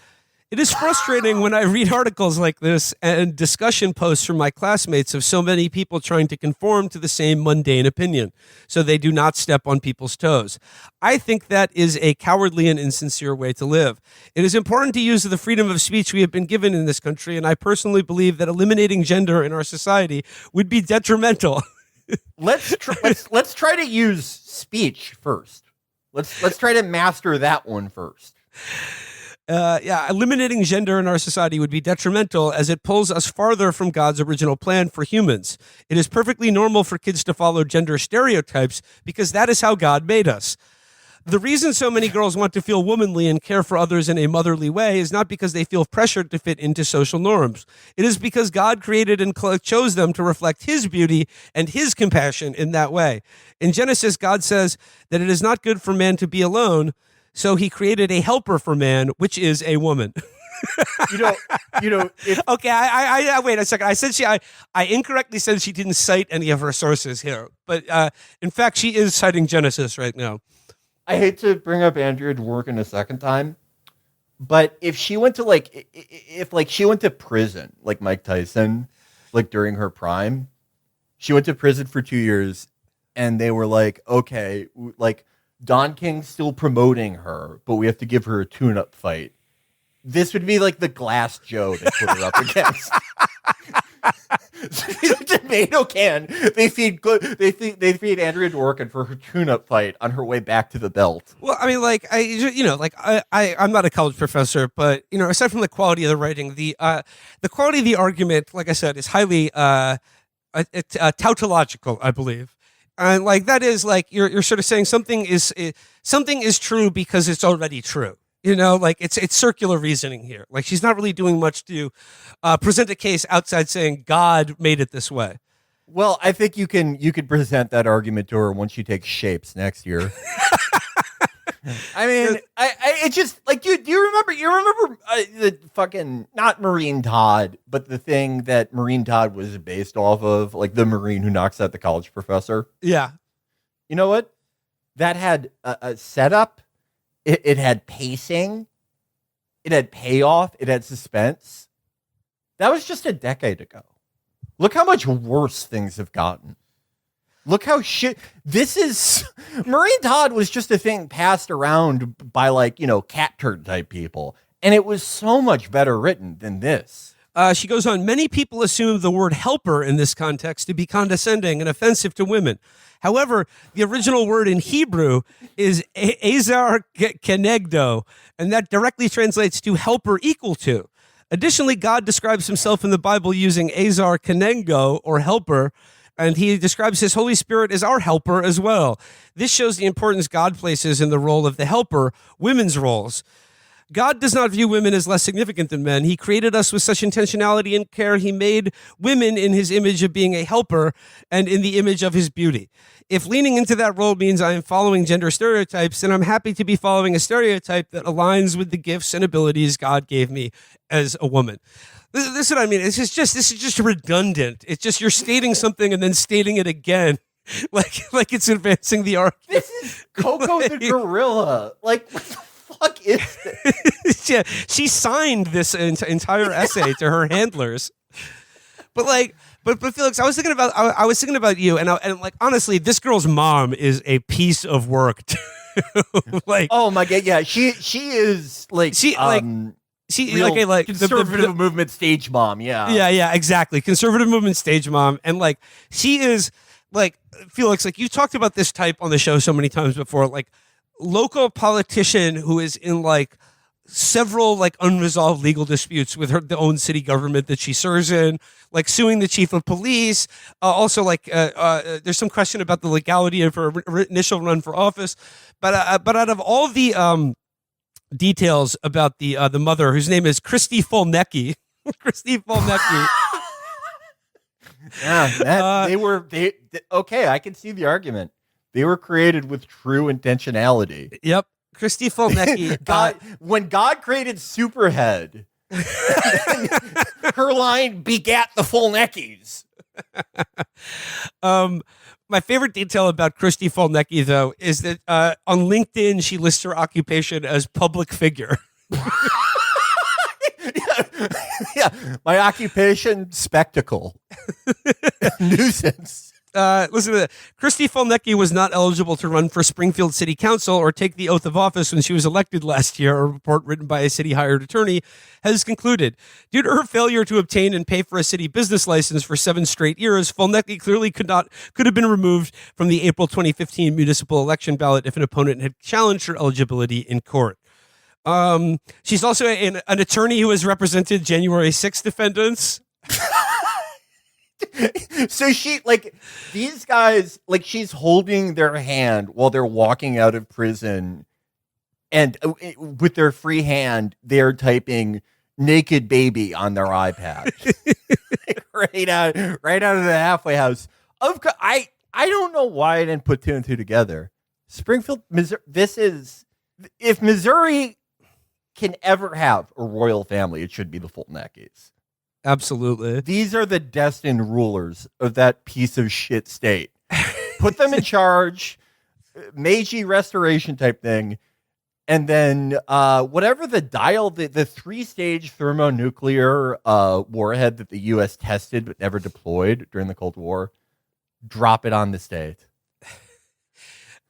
It is frustrating when I read articles like this and discussion posts from my classmates of so many people trying to conform to the same mundane opinion, so they do not step on people's toes. I think that is a cowardly and insincere way to live. It is important to use the freedom of speech we have been given in this country, and I personally believe that eliminating gender in our society would be detrimental. Let's try to use speech first. Let's try to master that one first. Eliminating gender in our society would be detrimental as it pulls us farther from God's original plan for humans. It is perfectly normal for kids to follow gender stereotypes because that is how God made us. The reason so many girls want to feel womanly and care for others in a motherly way is not because they feel pressured to fit into social norms. It is because God created and chose them to reflect his beauty and his compassion in that way. In Genesis, God says that it is not good for man to be alone, so he created a helper for man, which is a woman. Okay. I wait a second. I said I incorrectly said she didn't cite any of her sources here, but in fact, she is citing Genesis right now. I hate to bring up Andrea Dworkin a second time, but if she went to she went to prison, like Mike Tyson, like during her prime, she went to prison for 2 years, and they were like, okay, like, Don King's still promoting her, but we have to give her a tune-up fight. This would be like the Glass Joe to put her up against. Tomato can. They feed Andrea Dworkin for her tune-up fight on her way back to the belt. Well, I mean, I'm not a college professor, but aside from the quality of the writing, the quality of the argument, like I said, is highly tautological, I believe. And that is you're sort of saying something is true because it's already true. It's circular reasoning here. Like, she's not really doing much to present a case outside saying God made it this way. Well, I think you could present that argument to her once she takes shapes next year. I mean, it's just like, do you remember the fucking, not Marine Todd, but the thing that Marine Todd was based off of, like the Marine who knocks out the college professor? Yeah. You know what? That had a setup. It had pacing. It had payoff. It had suspense. That was just a decade ago. Look how much worse things have gotten. Look how Marine Todd was just a thing passed around by cat turd type people. And it was so much better written than this. She goes on, many people assume the word helper in this context to be condescending and offensive to women. However, the original word in Hebrew is Azar Kenegdo, and that directly translates to helper equal to. Additionally, God describes himself in the Bible using Azar Kenegdo, or helper, and he describes his Holy Spirit as our helper as well. This shows the importance God places in the role of the helper, women's roles. God does not view women as less significant than men. He created us with such intentionality and care. He made women in his image of being a helper and in the image of his beauty. If leaning into that role means I am following gender stereotypes, then I'm happy to be following a stereotype that aligns with the gifts and abilities God gave me as a woman. This is what I mean. This is just redundant. It's just you're stating something and then stating it again, like it's advancing the argument. This is Coco the gorilla. Like, what the fuck is this? Yeah, she signed this entire essay to her handlers. But Felix, I was thinking about you, and honestly, this girl's mom is a piece of work. Oh my god, yeah, she is conservative movement stage mom, yeah, exactly, conservative movement stage mom, and she is Felix, you talked about this type on the show so many times before, local politician who is in several unresolved legal disputes with the own city government that she serves in, suing the chief of police. Also, there's some question about the legality of her initial run for office. But out of all the details about the mother, whose name is Christy Folnecki, okay, I can see the argument. They were created with true intentionality. Yep. Christy Fulnecki. When God created Superhead, her line begat the Fulneckis. My favorite detail about Christy Fulnecki, though, is that on LinkedIn, she lists her occupation as public figure. Yeah, my occupation, spectacle. Nuisance. Listen to that. Christy Fulnecki was not eligible to run for Springfield City Council or take the oath of office when she was elected last year. A report written by a city-hired attorney has concluded. Due to her failure to obtain and pay for a city business license for 7 straight years, Fulnecki clearly could have been removed from the April 2015 municipal election ballot if an opponent had challenged her eligibility in court. She's also an attorney who has represented January 6th defendants. So these guys, she's holding their hand while they're walking out of prison, and with their free hand, they're typing "naked baby" on their iPad, right out of the halfway house. I don't know why I didn't put 2 and 2 together. Springfield, Missouri. If Missouri can ever have a royal family, it should be the Fulneckis. Absolutely. These are the destined rulers of that piece of shit state. Put them in charge, Meiji restoration type thing, and then whatever the 3-stage thermonuclear warhead that the U.S. tested but never deployed during the Cold War, drop it on the state.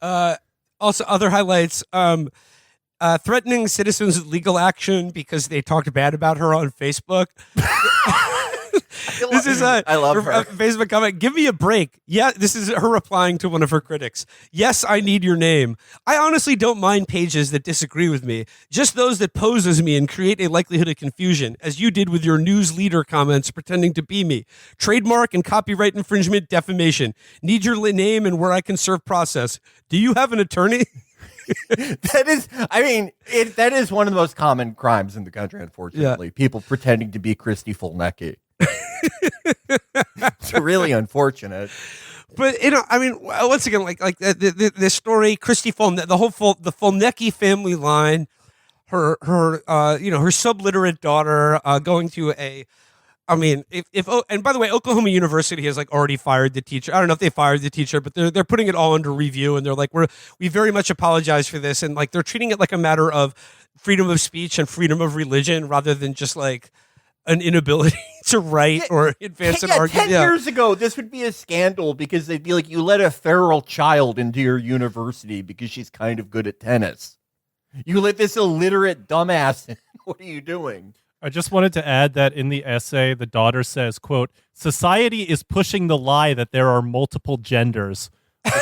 Also, other highlights. Threatening citizens with legal action because they talked bad about her on Facebook. This is I love her. Facebook comment. Give me a break. Yeah, this is her replying to one of her critics. Yes, I need your name. I honestly don't mind pages that disagree with me. Just those that pose as me and create a likelihood of confusion, as you did with your news leader comments pretending to be me. Trademark and copyright infringement, defamation. Need your name and where I can serve process. Do you have an attorney? That is one of the most common crimes in the country, unfortunately. Yeah. People pretending to be Christy Fulnecki. It's really unfortunate. But once again, the story, Christy Fulnecki, the Fulnecki family line, her subliterate daughter going to a. And by the way, Oklahoma University has already fired the teacher. I don't know if they fired the teacher, but they're putting it all under review, and they're like, we very much apologize for this, and they're treating it like a matter of freedom of speech and freedom of religion rather than just an inability to write or advance an argument. 10 years ago, this would be a scandal because they'd be like, you let a feral child into your university because she's kind of good at tennis. You let this illiterate dumbass in. What are you doing? I just wanted to add that in the essay, the daughter says, quote, society is pushing the lie that there are multiple genders. Which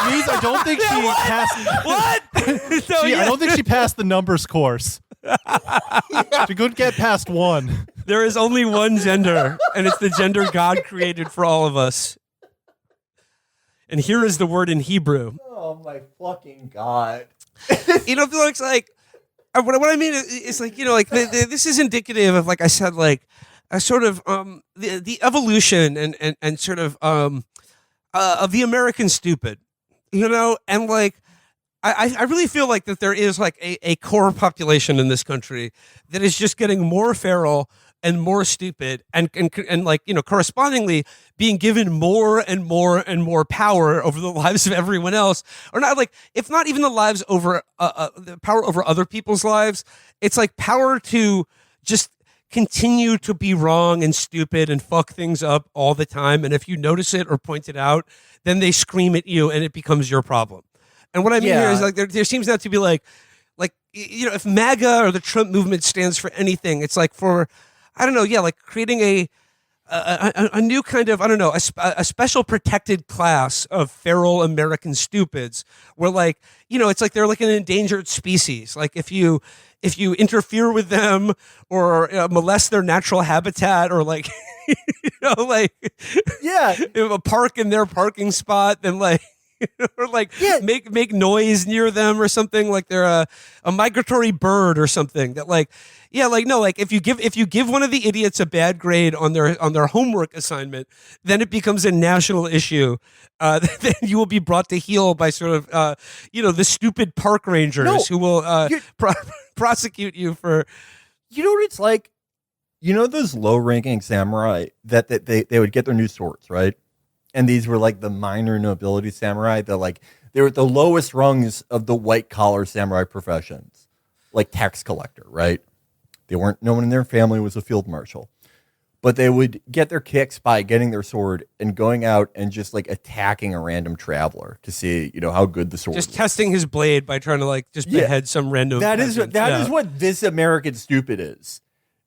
means I don't think she passed. What? I don't think she passed the numbers course. She couldn't get past 1. There is only one gender, and it's the gender God created for all of us. And here is the word in Hebrew. Oh my fucking God. Felix, what I mean is this is indicative of, like I said, a sort of the evolution and sort of the American stupid, and I really feel like that there is a core population in this country that is just getting more feral and more stupid and correspondingly being given more and more and more power over the lives of everyone else, or not if not even the lives over the power over other people's lives, it's power to just continue to be wrong and stupid and fuck things up all the time. And if you notice it or point it out, then they scream at you and it becomes your problem. And what I mean here is there seems not to be if MAGA or the Trump movement stands for anything, it's for, I don't know, creating a new kind of, I don't know, a special protected class of feral American stupids where it's they're an endangered species. If you interfere with them or molest their natural habitat or a park in their parking spot, then or like Yeah. make noise near them or something, like they're a migratory bird or something. That like, yeah, like no, like if you give one of the idiots a bad grade on their homework assignment, then it becomes a national issue. Then you will be brought to heel by sort of the stupid park rangers who will prosecute you for. You know what it's like? You know those low-ranking samurai that they would get their new swords, right? And these were like the minor nobility samurai. They were at the lowest rungs of the white-collar samurai professions, like tax collector, right? They weren't. No one in their family was a field marshal, but they would get their kicks by getting their sword and going out and just like attacking a random traveler to see, how good the sword. Just was. testing his blade by trying to like just behead some random. That is what this American stupid is.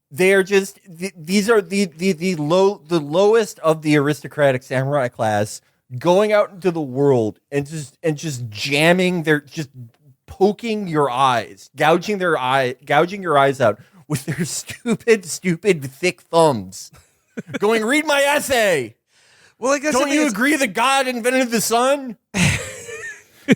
They are just these are the lowest of the aristocratic samurai class going out into the world and just jamming just poking your eyes, gouging your eyes out with their stupid thick thumbs. Going, read my essay. Well, I guess don't you agree that God invented the sun?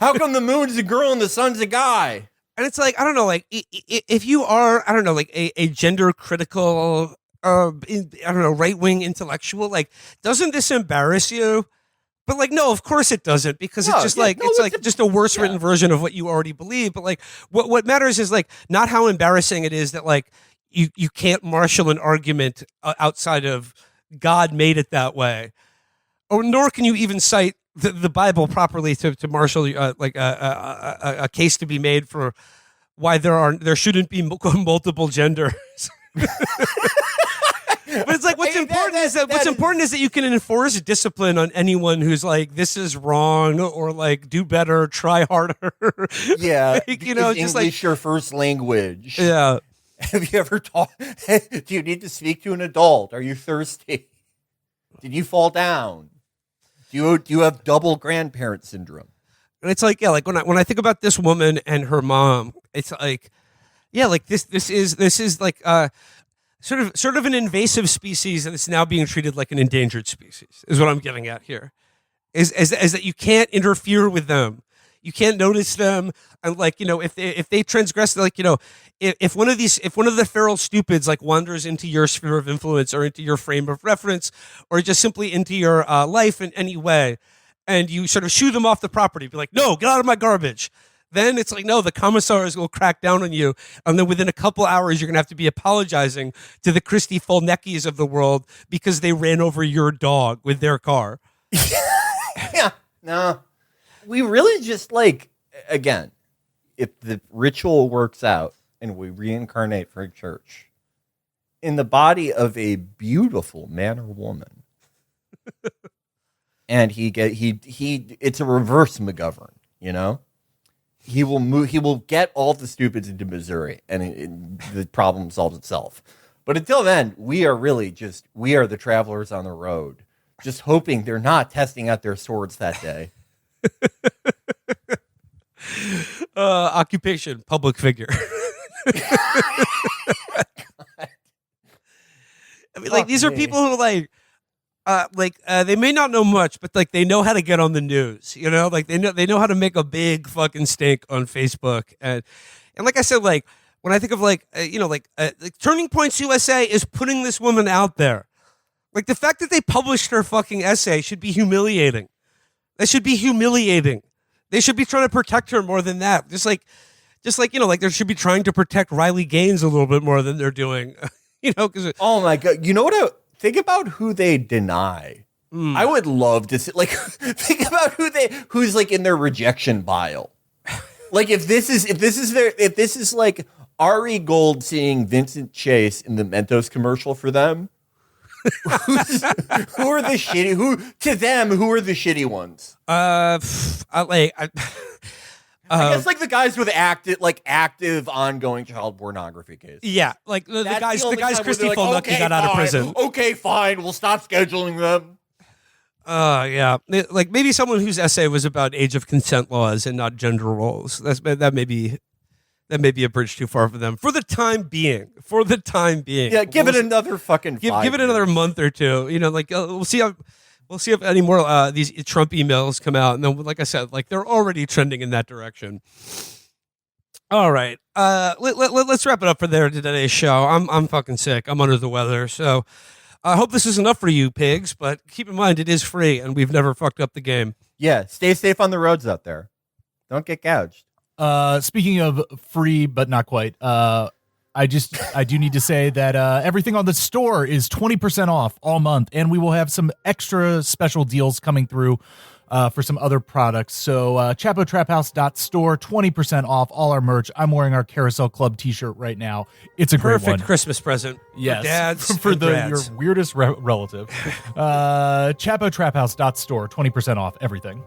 How come the moon's a girl and the sun's a guy? And it's like, I don't know, like if you are, I don't know, like a gender critical, right wing intellectual, like, doesn't this embarrass you? But like, no, of course it doesn't, because it's just just a worse written version of what you already believe. But like, what matters is like not how embarrassing it is that like you can't marshal an argument outside of God made it that way, or nor can you even cite the Bible properly to marshal a case to be made for why there shouldn't be multiple genders. But it's like what's important is that you can enforce discipline on anyone who's like, this is wrong, or like, do better, try harder. Yeah, like, is just English like your first language? Yeah. Have you ever do you need to speak to an adult? Are you thirsty? Did you fall down? Do you have double grandparent syndrome? And it's like, yeah, like when I think about this woman and her mom, it's like, yeah, like this is like sort of an invasive species and it's now being treated like an endangered species, is what I'm getting at here. Is that you can't interfere with them. You can't notice them, and like, if they transgress, like, if one of the feral stupids like wanders into your sphere of influence or into your frame of reference or just simply into your life in any way, and you sort of shoo them off the property, be like, no, get out of my garbage. Then it's like, no, the commissars will crack down on you, and then within a couple hours, you're gonna have to be apologizing to the Christy Folneckis of the world because they ran over your dog with their car. Yeah, no. We really just again, if the ritual works out and we reincarnate for a church in the body of a beautiful man or woman, and it's a reverse McGovern, he will get all the stupids into Missouri, and the problem solves itself. But until then, we are the travelers on the road, just hoping they're not testing out their swords that day. Occupation, public figure. I mean, like, these are people who they may not know much, but like they know how to get on the news, like they know how to make a big fucking stink on Facebook. And like I said, like when I think of like Turning Points USA is putting this woman out there. Like the fact that they published her fucking essay should be humiliating. That should be humiliating. They should be trying to protect her more than that. Just like they should be trying to protect Riley Gaines a little bit more than they're doing. Because oh my God, you know what? Think about who they deny. I would love to see, think about who's like in their rejection pile. Like if this is like Ari Gold seeing Vincent Chase in the Mentos commercial for them. Who are the shitty? Who are the shitty ones? I guess like the guys with active ongoing child pornography cases. Yeah, like the guys Christy Folnucky got out of prison. Okay, fine, we'll stop scheduling them. Yeah, like maybe someone whose essay was about age of consent laws and not gender roles. That may be a bridge too far for them for the time being. Yeah, give it another fucking. Give it another month or two. We'll see how. We'll see if any more these Trump emails come out, and then, like I said, like they're already trending in that direction. All right, let's wrap it up for today's show. I'm fucking sick. I'm under the weather, so I hope this is enough for you pigs. But keep in mind, it is free, and we've never fucked up the game. Yeah, stay safe on the roads out there. Don't get gouged. Speaking of free, but not quite. I do need to say that everything on the store is 20% off all month, and we will have some extra special deals coming through for some other products. So ChapoTrapHouse.store, 20% off all our merch. I'm wearing our Carousel Club t-shirt right now. It's a great one. Perfect Christmas present. Yes, for dads for and your grads. weirdest relative. ChapoTrapHouse.store, 20% off everything.